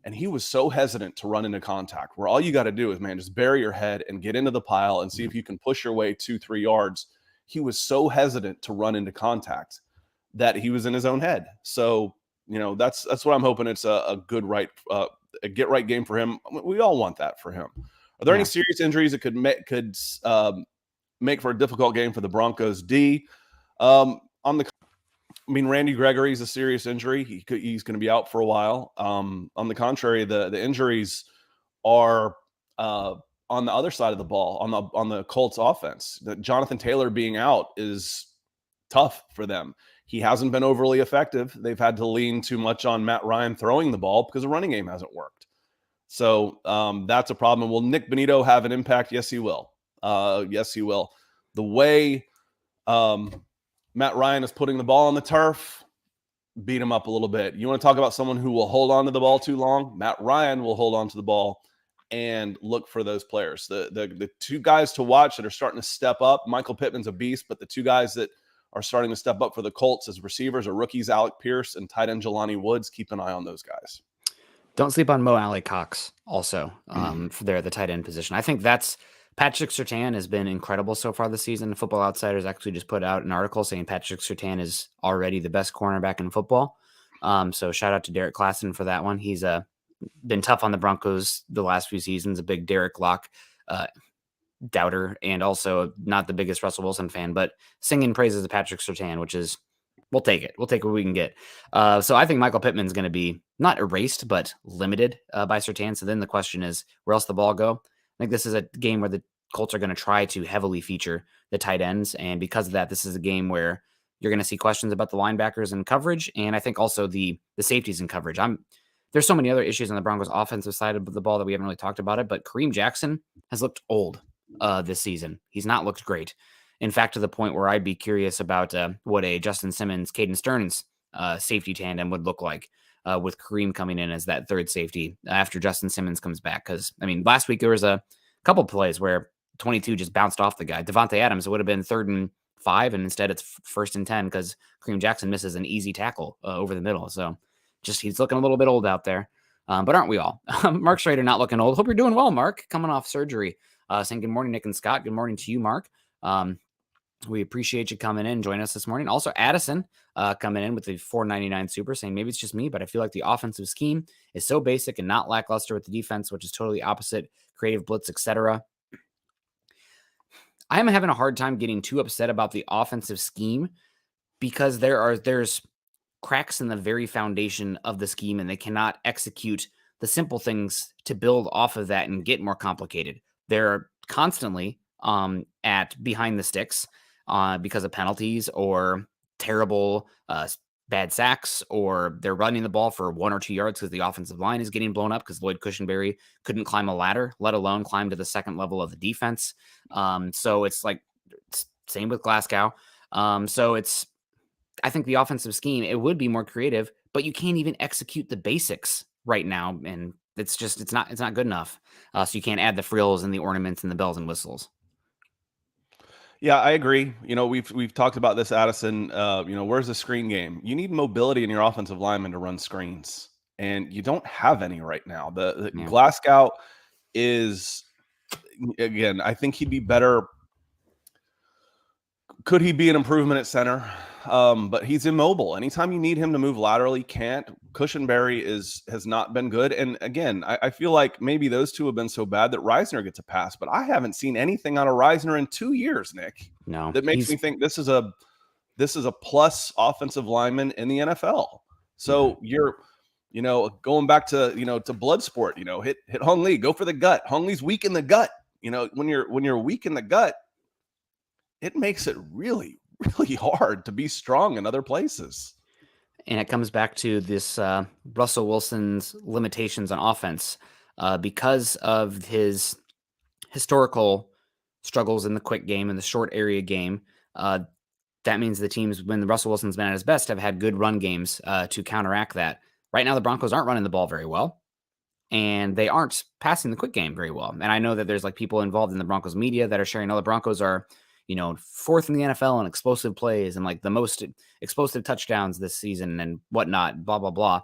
and he was so hesitant to run into contact, where all you got to do is, man, just bury your head and get into the pile and see if you can push your way 2-3 yards. He was so hesitant to run into contact that he was in his own head. So, that's what I'm hoping. It's a good a get right game for him. We all want that for him. Are there any serious injuries that could make for a difficult game for the Broncos D? Randy Gregory's a serious injury. He's going to be out for a while. On the contrary, the injuries are on the other side of the ball, on the Colts offense. Jonathan Taylor being out is tough for them. He hasn't been overly effective. They've had to lean too much on Matt Ryan throwing the ball because the running game hasn't worked. So that's a problem. Will Nick Benito have an impact? Yes, he will. Yes, he will. The way Matt Ryan is putting the ball on the turf, beat him up a little bit. You want to talk about someone who will hold on to the ball too long? Matt Ryan will hold on to the ball and look for those players. The two guys to watch that are starting to step up, Michael Pittman's a beast, but the two guys that are starting to step up for the Colts as receivers are rookies Alec Pierce and tight end Jelani Woods. Keep an eye on those guys. Don't sleep on Mo Alley Cox also for the tight end position. I think Patrick Surtain has been incredible so far this season. Football Outsiders actually just put out an article saying Patrick Surtain is already the best cornerback in football. So shout out to Derek Klassen for that one. He's been tough on the Broncos the last few seasons, a big Derek Locke doubter, and also not the biggest Russell Wilson fan, but singing praises of Patrick Surtain, which is, we'll take it. We'll take what we can get. So I think Michael Pittman's going to be not erased, but limited by Surtain. So then the question is, where else the ball go? I think this is a game where the Colts are going to try to heavily feature the tight ends. And because of that, this is a game where you're going to see questions about the linebackers and coverage. And I think also the safeties and coverage. There's so many other issues on the Broncos offensive side of the ball that we haven't really talked about it, but Kareem Jackson has looked old this season. He's not looked great. In fact, to the point where I'd be curious about what a Justin Simmons, Caden Stearns safety tandem would look like with Kareem coming in as that third safety after Justin Simmons comes back. Because, last week there was a couple plays where 22 just bounced off the guy. Devontae Adams, it would have been 3rd and 5, and instead it's 1st and 10 because Kareem Jackson misses an easy tackle over the middle. So he's looking a little bit old out there. But aren't we all? Mark Schrader not looking old. Hope you're doing well, Mark, coming off surgery. Saying good morning, Nick and Scott. Good morning to you, Mark. We appreciate you coming in, joining us this morning. Also, Addison coming in with the $4.99 super, saying maybe it's just me, but I feel like the offensive scheme is so basic and not lackluster with the defense, which is totally opposite, creative blitz, etc. I am having a hard time getting too upset about the offensive scheme because there's cracks in the very foundation of the scheme, and they cannot execute the simple things to build off of that and get more complicated. They're constantly at behind the sticks because of penalties or terrible bad sacks, or they're running the ball for 1 or 2 yards because the offensive line is getting blown up because Lloyd Cushenberry couldn't climb a ladder, let alone climb to the second level of the defense. So it's like same with Glasgow. I think the offensive scheme, it would be more creative, but you can't even execute the basics right now, and it's not good enough. So you can't add the frills and the ornaments and the bells and whistles. Yeah, I agree. We've talked about this, Addison. Where's the screen game? You need mobility in your offensive linemen to run screens, and you don't have any right now. The Glasgow is, again, I think he'd be better. Could he be an improvement at center? But he's immobile. Anytime you need him to move laterally, can't. Cushenberry has not been good. And again, I feel like maybe those two have been so bad that Reisner gets a pass, but I haven't seen anything out of Reisner in 2 years, Nick. No. That makes me think this is a plus offensive lineman in the NFL. So you're, going back to, to blood sport, hit Hong Lee, go for the gut. Hong Lee's weak in the gut. When you're weak in the gut, it makes it really, really hard to be strong in other places. And it comes back to this Russell Wilson's limitations on offense because of his historical struggles in the quick game and the short area game. That means the teams, when Russell Wilson's been at his best, have had good run games to counteract that. Right now, the Broncos aren't running the ball very well, and they aren't passing the quick game very well. And I know that there's people involved in the Broncos media that are sharing, the Broncos are, fourth in the NFL in explosive plays and like the most explosive touchdowns this season and whatnot, blah, blah, blah.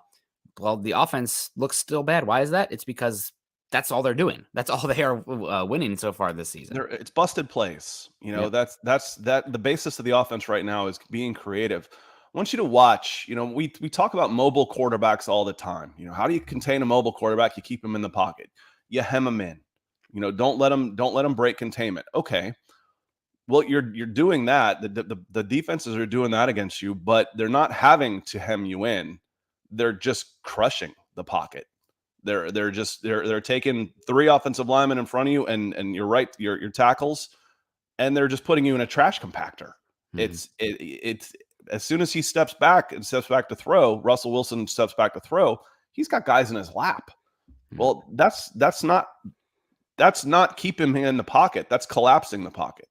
Well, the offense looks still bad. Why is that? It's because that's all they're doing. That's all they are winning so far this season. It's busted plays. Yep. That's the basis of the offense right now is being creative. I want you to watch. We talk about mobile quarterbacks all the time. How do you contain a mobile quarterback? You keep him in the pocket. You hem him in. Don't let him break containment. Okay. Well, you're doing that. The defenses are doing that against you, but they're not having to hem you in. They're just crushing the pocket. They're taking 3 offensive linemen in front of you and your tackles, and they're just putting you in a trash compactor. Mhm. It's as soon as he steps back to throw, Russell Wilson steps back to throw, he's got guys in his lap. Well, that's not keeping him in the pocket. That's collapsing the pocket.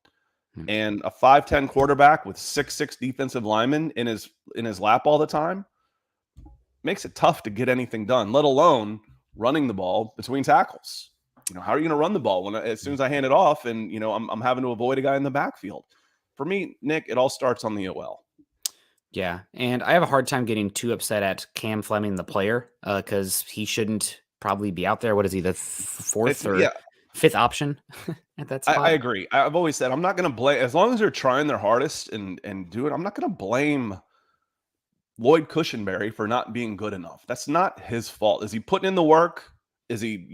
And a 5'10" quarterback with 6'6" defensive linemen in his lap all the time makes it tough to get anything done, let alone running the ball between tackles. How are you going to run the ball as soon as I hand it off and I'm having to avoid a guy in the backfield? For me, Nick, it all starts on the OL. Yeah, and I have a hard time getting too upset at Cam Fleming, the player, because he shouldn't probably be out there. What is he, the fourth or fifth option at that spot? I agree. I've always said I'm not going to blame, as long as they're trying their hardest and do it. I'm not going to blame Lloyd Cushenberry for not being good enough. That's not his fault. Is he putting in the work? Is he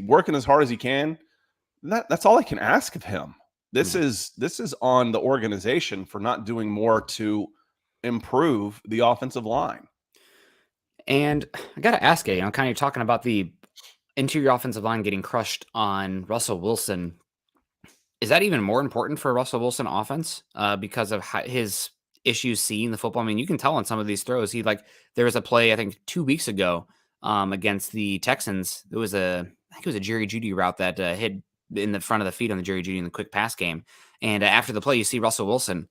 working as hard as he can? That's all I can ask of him. This is on the organization for not doing more to improve the offensive line. And I got to ask you, kind of talking about the interior offensive line getting crushed on Russell Wilson. Is that even more important for Russell Wilson offense because of his issues seeing the football? I mean, you can tell on some of these throws. There was a play, I think 2 weeks ago against the Texans. I think it was a Jerry Jeudy route that hit in the front of the feet on the Jerry Jeudy in the quick pass game. And after the play, you see Russell Wilson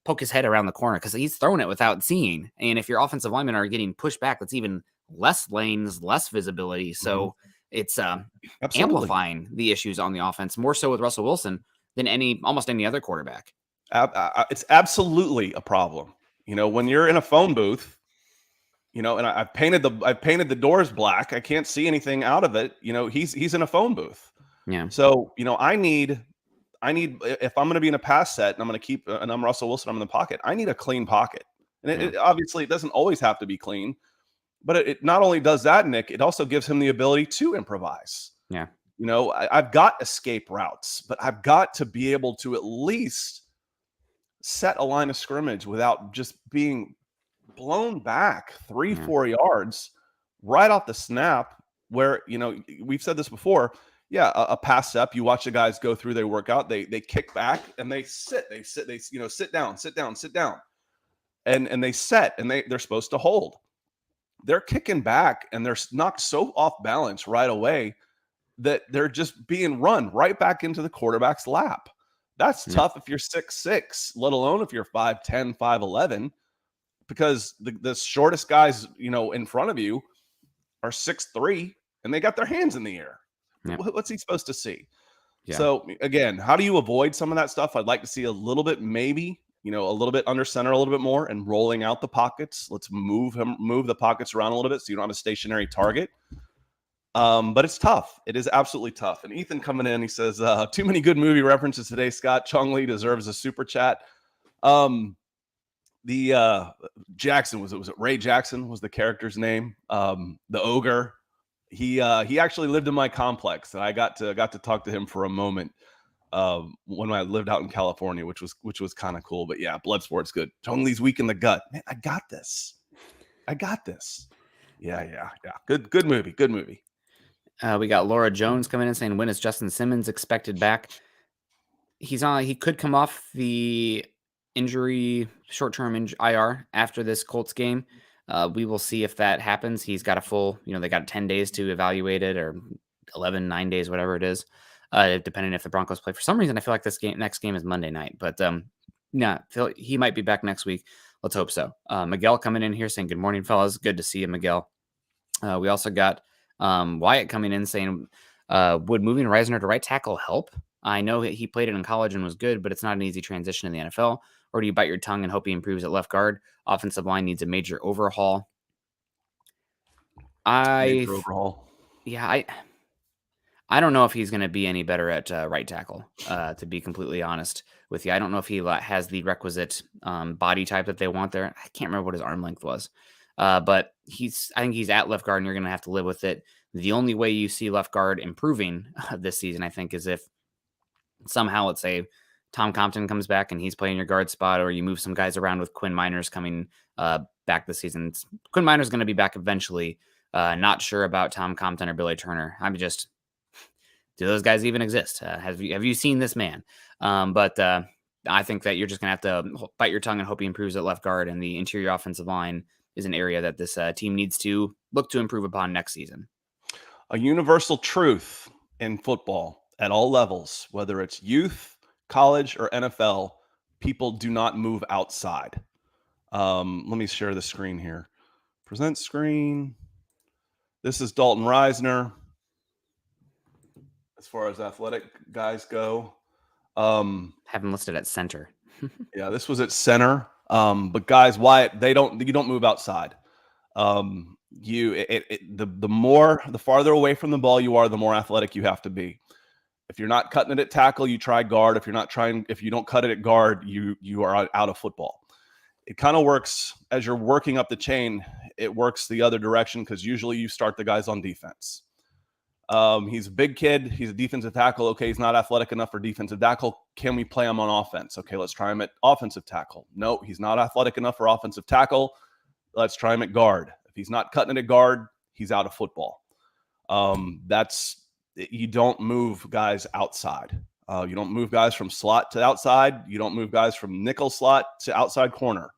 poke his head around the corner because he's throwing it without seeing. And if your offensive linemen are getting pushed back, that's even less lanes, less visibility. So it's amplifying the issues on the offense, more so with Russell Wilson than almost any other quarterback. It's absolutely a problem. When you're in a phone booth, and I've painted the doors black. I can't see anything out of it. He's in a phone booth. Yeah. So, I need, if I'm going to be in a pass set and I'm going to keep, and I'm Russell Wilson, I'm in the pocket, I need a clean pocket. And it obviously it doesn't always have to be clean, but it not only does that, Nick, it also gives him the ability to improvise. Yeah. I've got escape routes, but I've got to be able to at least set a line of scrimmage without just being blown back 3-4 yards right off the snap where, we've said this before. Yeah, a pass up, you watch the guys go through their workout, they kick back and they sit down. And they set and they're supposed to hold. They're kicking back and they're knocked so off balance right away that they're just being run right back into the quarterback's lap. That's tough if you're 6'6", let alone if you're 5'10", 5'11", because the shortest guys, in front of you are 6'3", and they got their hands in the air. What's he supposed to see? Yeah. So again, how do you avoid some of that stuff? I'd like to see a little bit, maybe, a little bit under center, a little bit more, and rolling out the pockets. Let's move the pockets around a little bit so you don't have a stationary target. But it's tough. It is absolutely tough. And Ethan coming in, he says, too many good movie references today, Scott. Chung Lee deserves a super chat. The Jackson, was it Ray Jackson was the character's name? The ogre. He actually lived in my complex, and I got to talk to him for a moment when I lived out in California, which was kind of cool. But yeah, Bloodsport's good. Chung Lee's weak in the gut. Man, I got this. Yeah. Good movie. We got Laura Jones coming in saying, when is Justin Simmons expected back? He could come off the injury, short-term IR after this Colts game. We will see if that happens. He's got a full, they got 10 days to evaluate it, or 9 days, whatever it is, depending if the Broncos play. For some reason, I feel like next game is Monday night, but he might be back next week. Let's hope so. Miguel coming in here saying, good morning, fellas. Good to see you, Miguel. We also got Wyatt coming in saying, Would moving Reisner to right tackle help? I know that he played it in college and was good, but it's not an easy transition in the NFL. Or do you bite your tongue and hope he improves at left guard? Offensive line needs a major overhaul. I, Major overhaul. yeah, I don't know if he's going to be any better at right tackle. To be completely honest with you, I don't know if he has the requisite body type that they want there. I can't remember what his arm length was, but I think he's at left guard, and you're going to have to live with it. The only way you see left guard improving this season, I think, is if somehow, let's say, Tom Compton comes back and he's playing your guard spot, or you move some guys around with Quinn Miners coming back this season. Quinn Miners going to be back eventually. Not sure about Tom Compton or Billy Turner. Do those guys even exist? Have you seen this man? But I think that you're just going to have to bite your tongue and hope he improves at left guard. And the interior offensive line is an area that this team needs to look to improve upon next season. A universal truth in football at all levels, whether it's youth, college, or NFL, people do not move outside. Let me share the screen here. Present screen. This is Dalton Reisner. As far as athletic guys go, Have him listed at center. yeah, this was at center. But guys, Wyatt, you don't move outside. The farther away from the ball you are, the more athletic you have to be. If you're not cutting it at tackle, you try guard. If you don't cut it at guard, you are out of football. It kind of works as you're working up the chain. It works the other direction because usually you start the guys on defense. He's a big kid. He's a defensive tackle. Okay, he's not athletic enough for defensive tackle. Can we play him on offense? Okay, let's try him at offensive tackle. No, he's not athletic enough for offensive tackle. Let's try him at guard. If he's not cutting it at guard, he's out of football. You don't move guys outside. You don't move guys from slot to outside. You don't move guys from nickel slot to outside corner.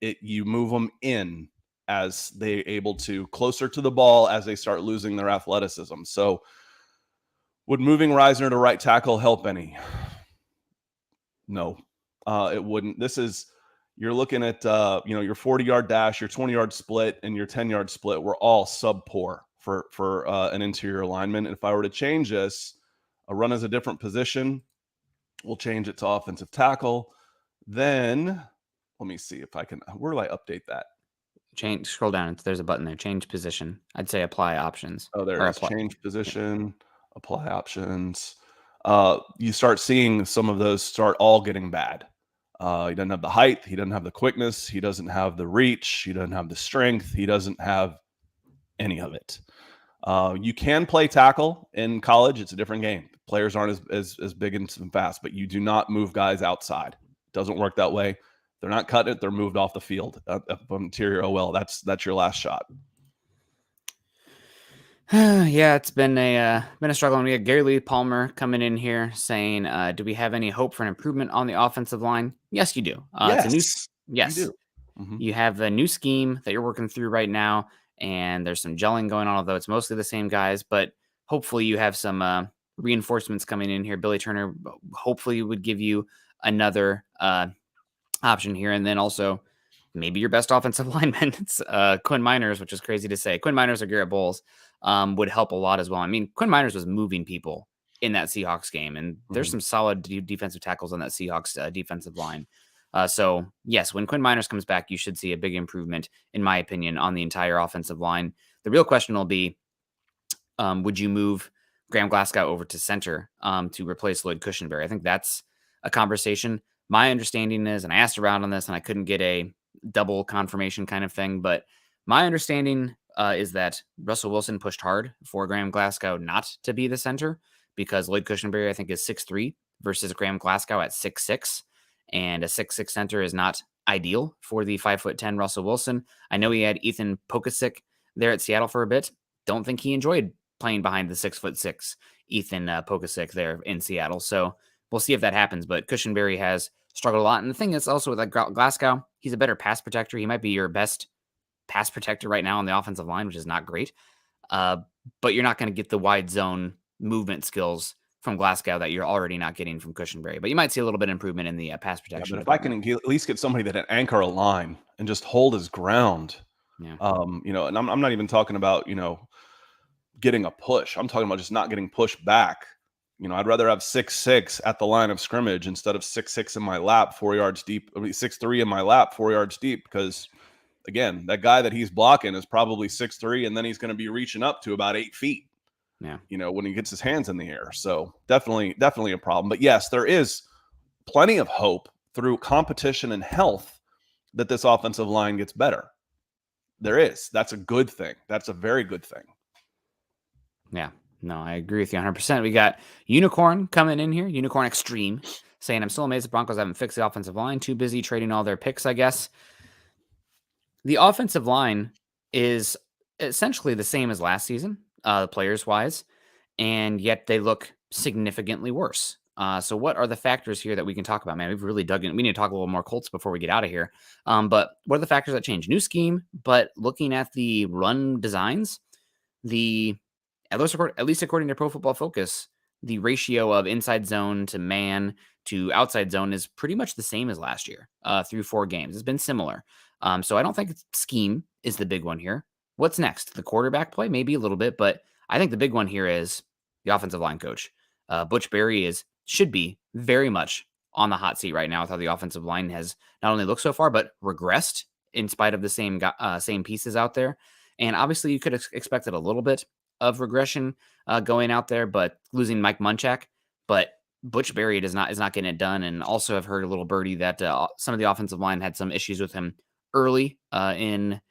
You move them in as they're able to closer to the ball as they start losing their athleticism. So would moving Reisner to right tackle help any? No, it wouldn't. You're looking at, your 40-yard dash, your 20-yard split, and your 10-yard split were all sub-poor for an interior lineman. And if I were to change this, a run as a different position, we'll change it to offensive tackle. Then let me see if I can, where do I update that? Scroll down. There's a button there. Change position. I'd say apply options. Oh, there it is. Change position, apply options. You start seeing some of those start all getting bad. He doesn't have the height. He doesn't have the quickness. He doesn't have the reach. He doesn't have the strength. He doesn't have any of it. You can play tackle in college. It's a different game. Players aren't as big and fast, but you do not move guys outside. It doesn't work that way. They're not cutting it. They're moved off the field. Interior OL. That's your last shot. Yeah, it's been a struggle. And we had Gary Lee Palmer coming in here saying, "Do we have any hope for an improvement on the offensive line?" Yes, you do. Yes, yes, you do. Mm-hmm. You have a new scheme that you're working through right now, and there's some gelling going on. Although it's mostly the same guys, but hopefully you have some reinforcements coming in here. Billy Turner hopefully would give you another option here, and then also maybe your best offensive lineman, it's Quinn Miners, which is crazy to say. Quinn Miners or Garrett Bowles would help a lot as well. I mean, Quinn Miners was moving people in that Seahawks game, and there's some solid defensive tackles on that Seahawks defensive line. So, yes, when Quinn Miners comes back, you should see a big improvement, in my opinion, on the entire offensive line. The real question will be, would you move Graham Glasgow over to center to replace Lloyd Cushenberry? I think that's a conversation. My understanding is, and I asked around on this, and I couldn't get a double confirmation kind of thing, but my understanding is that Russell Wilson pushed hard for Graham Glasgow not to be the center because Lloyd Cushenberry, I think, is 6'3" versus Graham Glasgow at 6'6", and a 6'6" center is not ideal for the 5'10" Russell Wilson. I know he had Ethan Pokasic there at Seattle for a bit. Don't think he enjoyed playing behind the 6'6" Ethan Pokasic there in Seattle. So we'll see if that happens, but Cushenberry has struggled a lot. And the thing is also with like Glasgow, he's a better pass protector. He might be your best pass protector right now on the offensive line, which is not great. But you're not going to get the wide zone movement skills from Glasgow that you're already not getting from Cushenberry. But you might see a little bit of improvement in the pass protection. Yeah, but if I can at least get somebody that can anchor a line and just hold his ground, yeah. And I'm not even talking about, getting a push. I'm talking about just not getting pushed back. I'd rather have 6'6" at the line of scrimmage instead of 6'6" in my lap, 4 yards deep. 6'3" in my lap, 4 yards deep, because again, that guy that he's blocking is probably 6'3", and then he's going to be reaching up to about 8 feet. Yeah. When he gets his hands in the air. So definitely a problem. But yes, there is plenty of hope through competition and health that this offensive line gets better. There is. That's a good thing. That's a very good thing. Yeah. No, I agree with you 100%. We got Unicorn coming in here, Unicorn Extreme, saying, I'm still amazed the Broncos haven't fixed the offensive line. Too busy trading all their picks, I guess. The offensive line is essentially the same as last season, players-wise, and yet they look significantly worse. So what are the factors here that we can talk about, man? We've really dug in. We need to talk a little more Colts before we get out of here. But what are the factors that change? New scheme, but looking at the run designs, at least according to Pro Football Focus, the ratio of inside zone to man to outside zone is pretty much the same as last year through 4 games. It's been similar. So I don't think scheme is the big one here. What's next? The quarterback play? Maybe a little bit, but I think the big one here is the offensive line coach. Butch Barry should be very much on the hot seat right now with how the offensive line has not only looked so far, but regressed in spite of the same pieces out there. And obviously you could have expected a little bit of regression going out there, but losing Mike Munchak, but Butch Barry is not getting it done. And also I've heard a little birdie that some of the offensive line had some issues with him early in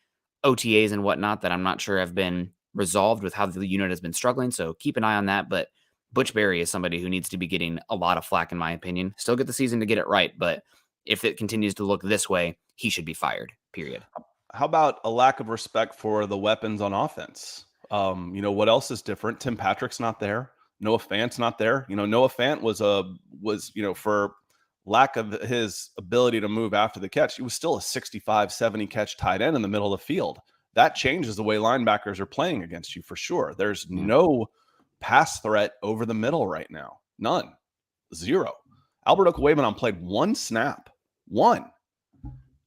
OTAs and whatnot that I'm not sure have been resolved with how the unit has been struggling. So keep an eye on that. But Butch Barry is somebody who needs to be getting a lot of flack, in my opinion. Still get the season to get it right, but if it continues to look this way, he should be fired, period. How about a lack of respect for the weapons on offense? What else is different? Tim Patrick's not there. Noah Fant's not there. Noah Fant was for lack of his ability to move after the catch, he was still a 65, 70 catch tight end in the middle of the field. That changes the way linebackers are playing against you for sure. There's no pass threat over the middle right now. None. 0. Albert Okwuegbunam played 1 snap. 1.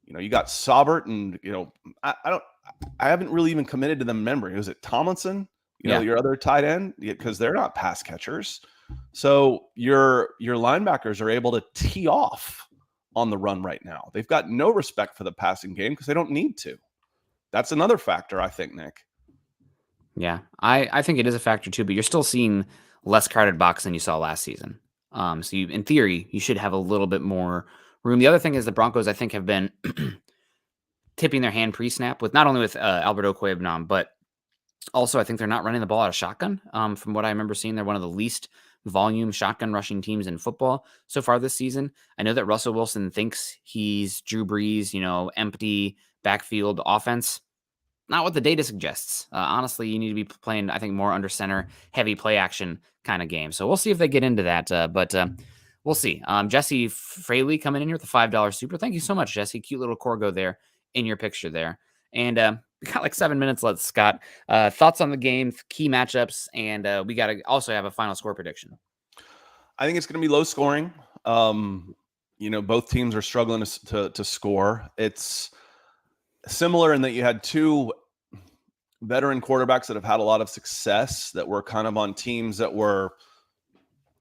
You got Saubert and, I haven't really even committed to them memory. Was it Tomlinson? Your other tight end? Because they're not pass catchers. So your linebackers are able to tee off on the run right now. They've got no respect for the passing game because they don't need to. That's another factor, I think, Nick. Yeah, I think it is a factor too, but you're still seeing less crowded box than you saw last season. So in theory, you should have a little bit more room. The other thing is the Broncos, I think, have been tipping their hand pre-snap with not only with Albert Okwuegbunam, but also I think they're not running the ball out of shotgun. From what I remember seeing, they're one of the least volume shotgun rushing teams in football so far this season. I know that Russell Wilson thinks he's Drew Brees, empty backfield offense. Not what the data suggests. Honestly, you need to be playing, I think, more under center, heavy play action kind of game. So we'll see if they get into that. But we'll see. Jesse Fraley coming in here with a $5 super. Thank you so much, Jesse. Cute little corgo there in your picture there. And we got like 7 minutes left, Scott. Thoughts on the game, key matchups, and we got to also have a final score prediction. I think it's going to be low scoring. Both teams are struggling to score. It's similar in that you had 2 veteran quarterbacks that have had a lot of success that were kind of on teams that were,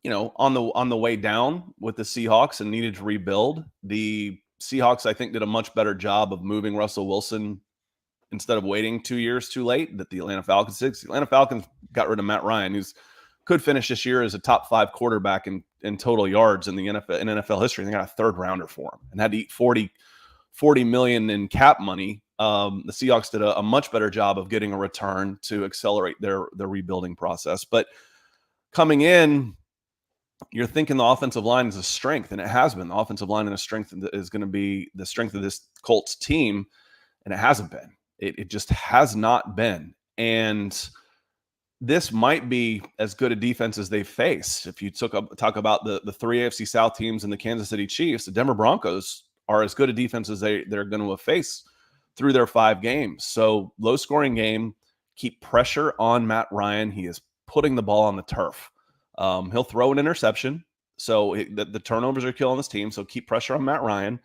on the way down with the Seahawks and needed to rebuild. The Seahawks, I think, did a much better job of moving Russell Wilson instead of waiting 2 years too late that the Atlanta Falcons did. The Atlanta Falcons got rid of Matt Ryan, who's could finish this year as a top 5 quarterback in total yards in the NFL history. They got a 3rd rounder for him and had to eat $40 million in cap money. The Seahawks did a much better job of getting a return to accelerate their rebuilding process. But coming in, you're thinking the offensive line is a strength, and it has been. The offensive line and a strength is going to be the strength of this Colts team, and it hasn't been. It just has not been. And this might be as good a defense as they've faced. If you talk about the 3 AFC South teams and the Kansas City Chiefs, the Denver Broncos are as good a defense as they're going to face through their 5 games. So low scoring game, keep pressure on Matt Ryan. He is putting the ball on the turf. He'll throw an interception. So the turnovers are killing this team. So keep pressure on Matt Ryan.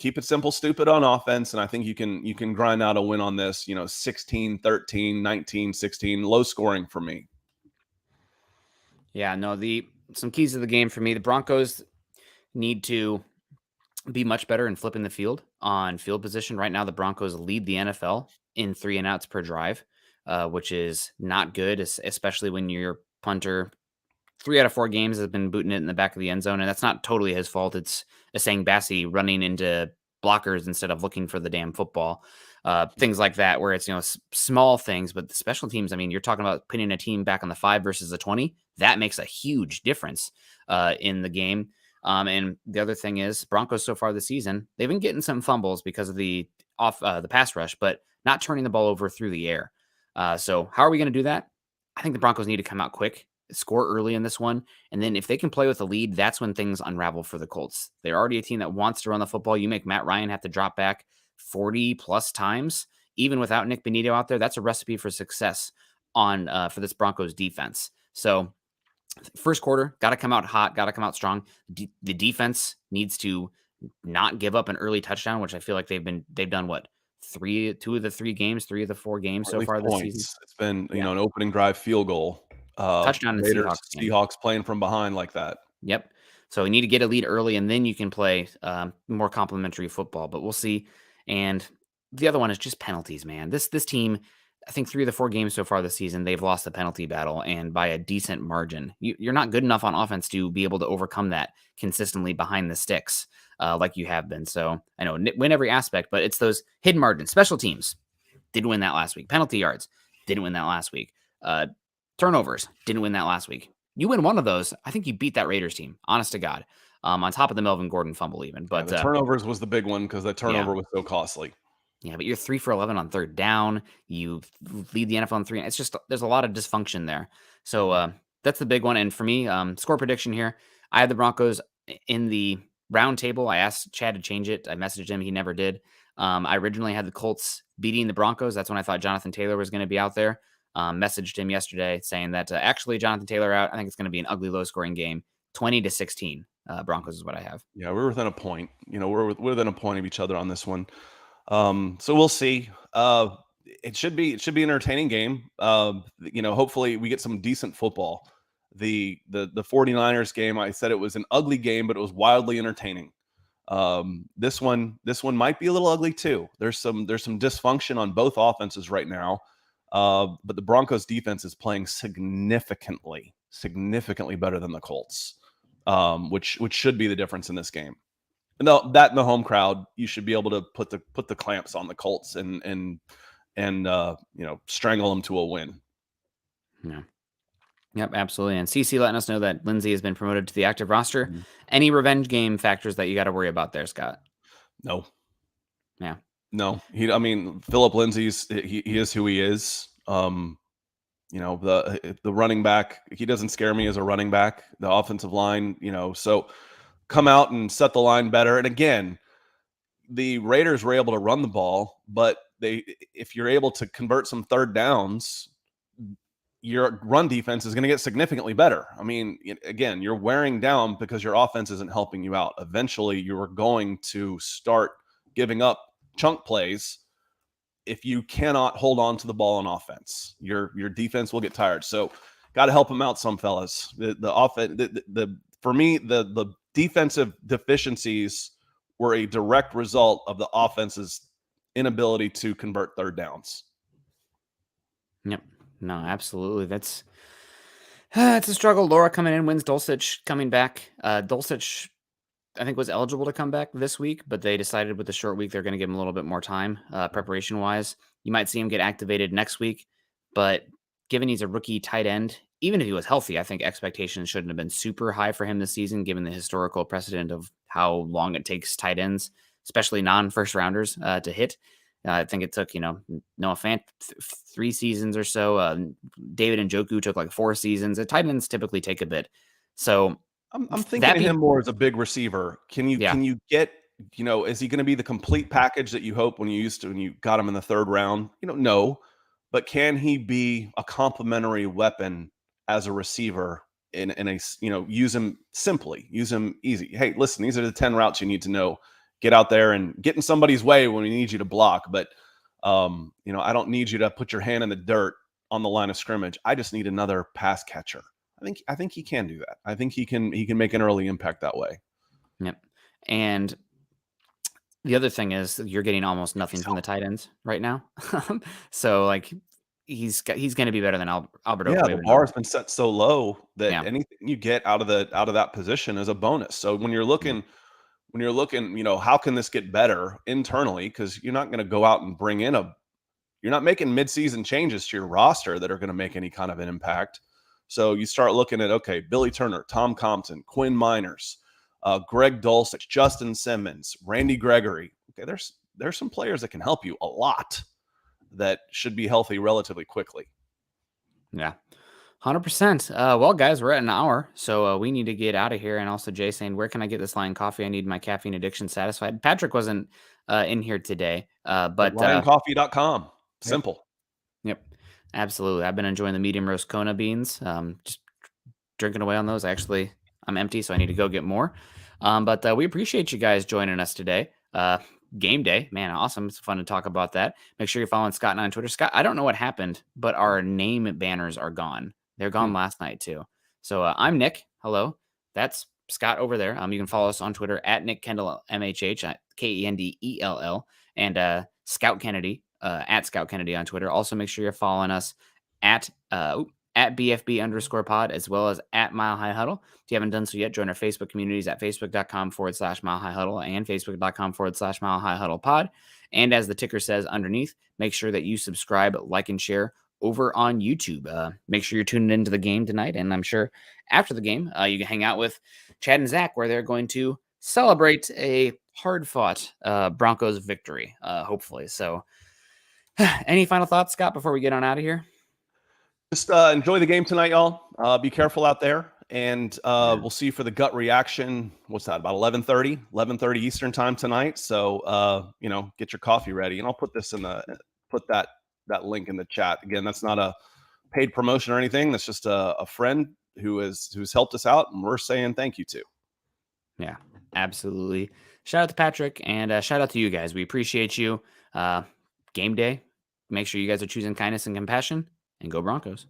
keep it simple, stupid on offense, and I think you can grind out a win on this, 16-13, 19-16, low scoring for me. Yeah, no, some keys to the game for me. The Broncos need to be much better in flipping the field on field position. Right now, the Broncos lead the NFL in 3 and outs per drive, which is not good, especially when your punter 3 out of 4 games has been booting it in the back of the end zone, and that's not totally his fault. It's Asang Bassi running into blockers instead of looking for the damn football. Things like that, where it's small things, but the special teams. I mean, you're talking about putting a team back on the 5 versus the 20. That makes a huge difference in the game. And the other thing is, Broncos so far this season, they've been getting some fumbles because of the pass rush, but not turning the ball over through the air. So how are we going to do that? I think the Broncos need to come out quick, score early in this one, and then if they can play with a lead, that's when things unravel for the Colts. They're already a team that wants to run the football. You make Matt Ryan have to drop back 40 plus times, even without Nick Benito out there. That's a recipe for success on for this Broncos defense. So first quarter, got to come out hot, got to come out strong. The defense needs to not give up an early touchdown, which I feel like they've done what, 2 of the 3 games, 3 of the 4 games Or at so least far this season. points. It's been, Yeah, an opening drive field goal. touchdown in the Raiders, Seahawks game. Seahawks playing from behind like that. Yep. So you need to get a lead early, and then you can play more complimentary football. But we'll see. And the other one is just penalties, man. This team, I think 3 of the 4 games so far this season, they've lost the penalty battle, and by a decent margin. You're not good enough on offense to be able to overcome that consistently behind the sticks like you have been. So I know win every aspect, but it's those hidden margins. Special teams didn't win that last week. Penalty yards didn't win that last week. Turnovers didn't win that last week. You win one of those, I think you beat that Raiders team, honest to God, on top of the Melvin Gordon fumble even. Yeah, But the turnovers was the big one because the yeah, turnover was so costly. yeah, but you're 3 for 11 on third down. You lead the NFL on 3. It's just there's a lot of dysfunction there. So that's the big one. And for me, score prediction here, I had the Broncos in the round table. I asked Chad to change it. I messaged him. He never did. I originally had the Colts beating the Broncos. That's when I thought Jonathan Taylor was going to be out there. Messaged him yesterday saying that actually Jonathan Taylor out. I think it's going to be an ugly, low-scoring game, 20-16. Broncos is what I have. Yeah, we're within a point. We're within a point of each other on this one. So we'll see. It should be an entertaining game. Hopefully we get some decent football. The 49ers game, I said it was an ugly game, but it was wildly entertaining. This one might be a little ugly too. There's some dysfunction on both offenses right now. But the Broncos defense is playing significantly better than the Colts, which should be the difference in this game. And that in the home crowd, you should be able to put the clamps on the Colts and strangle them to a win. Yeah. Yep, absolutely. And CC letting us know that Lindsay has been promoted to the active roster. Mm-hmm. Any revenge game factors that you got to worry about there, Scott? No. Yeah. No. Philip Lindsay's he is who he is. The running back, he doesn't scare me as a running back. The offensive line, so come out and set the line better. And again, the Raiders were able to run the ball, but if you're able to convert some third downs, your run defense is going to get significantly better. I mean, again, you're wearing down because your offense isn't helping you out. Eventually, you're going to start giving up chunk plays. If you cannot hold on to the ball on offense, your defense will get tired. So, got to help them out, some fellas. The offense, for me, the defensive deficiencies were a direct result of the offense's inability to convert third downs. Yep. No, absolutely. That's it's a struggle. Laura coming in, wins Dulcich coming back. Dulcich, I think, was eligible to come back this week, but they decided with the short week they're going to give him a little bit more time preparation-wise. You might see him get activated next week, but given he's a rookie tight end, even if he was healthy, I think expectations shouldn't have been super high for him this season, given the historical precedent of how long it takes tight ends, especially non-first rounders, to hit. I think it took, Noah Fant 3 seasons or so. David Njoku took like 4 seasons. The tight ends typically take a bit. So I'm thinking of him more as a big receiver. Can you get, is he going to be the complete package that you hope when you got him in the 3rd round? No. But can he be a complementary weapon as a receiver in a, use him simply, use him easy. Hey, listen, these are the 10 routes you need to know. get out there and get in somebody's way when we need you to block. But I don't need you to put your hand in the dirt on the line of scrimmage. I just need another pass catcher. I think he can do that. I think he can make an early impact that way. Yep. And the other thing is you're getting almost nothing from the tight ends right now. So like he's going to be better than Albert Yeah, the Okwuegbunam. bar has been set so low that Yeah. anything you get out of that position is a bonus. So when you're Yeah. looking, how can this get better internally? Because you're not going to go out and you're not making midseason changes to your roster that are going to make any kind of an impact. So you start looking at, okay, Billy Turner, Tom Compton, Quinn Miners, Greg Dulcich, Justin Simmons, Randy Gregory. Okay, there's some players that can help you a lot that should be healthy relatively quickly. Yeah. 100%. Well, guys, we're at an hour, so we need to get out of here. And also, Jay saying, where can I get this Lion coffee? I need my caffeine addiction satisfied. Patrick wasn't in here today, At but lioncoffee.com. yep, Simple. yep, absolutely. I've been enjoying the medium roast Kona beans. Just drinking away on those. Actually, I'm empty, so I need to go get more. But we appreciate you guys joining us today. Game day, man, awesome. It's fun to talk about that. Make sure you're following Scott and I on Twitter. Scott, I don't know what happened, but our name banners are gone. They're gone last night too. So I'm Nick. Hello. That's Scott over there. You can follow us on Twitter at Nick Kendall MHH Kendell and Scout Kennedy at Scout Kennedy on Twitter. Also, make sure you're following us at BFB_pod, as well as at Mile High Huddle. If you haven't done so yet, join our Facebook communities at facebook.com/Mile High Huddle and facebook.com/Mile High Huddle pod. And as the ticker says underneath, make sure that you subscribe, like, and share over on YouTube. Make sure you're tuning into the game tonight. And I'm sure after the game, you can hang out with Chad and Zach, where they're going to celebrate a hard fought Broncos victory, hopefully. So, any final thoughts, Scott, before we get on out of here? Just enjoy the game tonight, y'all. Be careful out there. And we'll see you for the gut reaction. What's that? About 11:30 Eastern time tonight. So, get your coffee ready. And I'll put that link in the chat. Again, that's not a paid promotion or anything. That's just a friend who's helped us out, and we're saying thank you to. Yeah, absolutely. Shout out to Patrick and shout out to you guys. We appreciate you. Game day. Make sure you guys are choosing kindness and compassion, and go Broncos.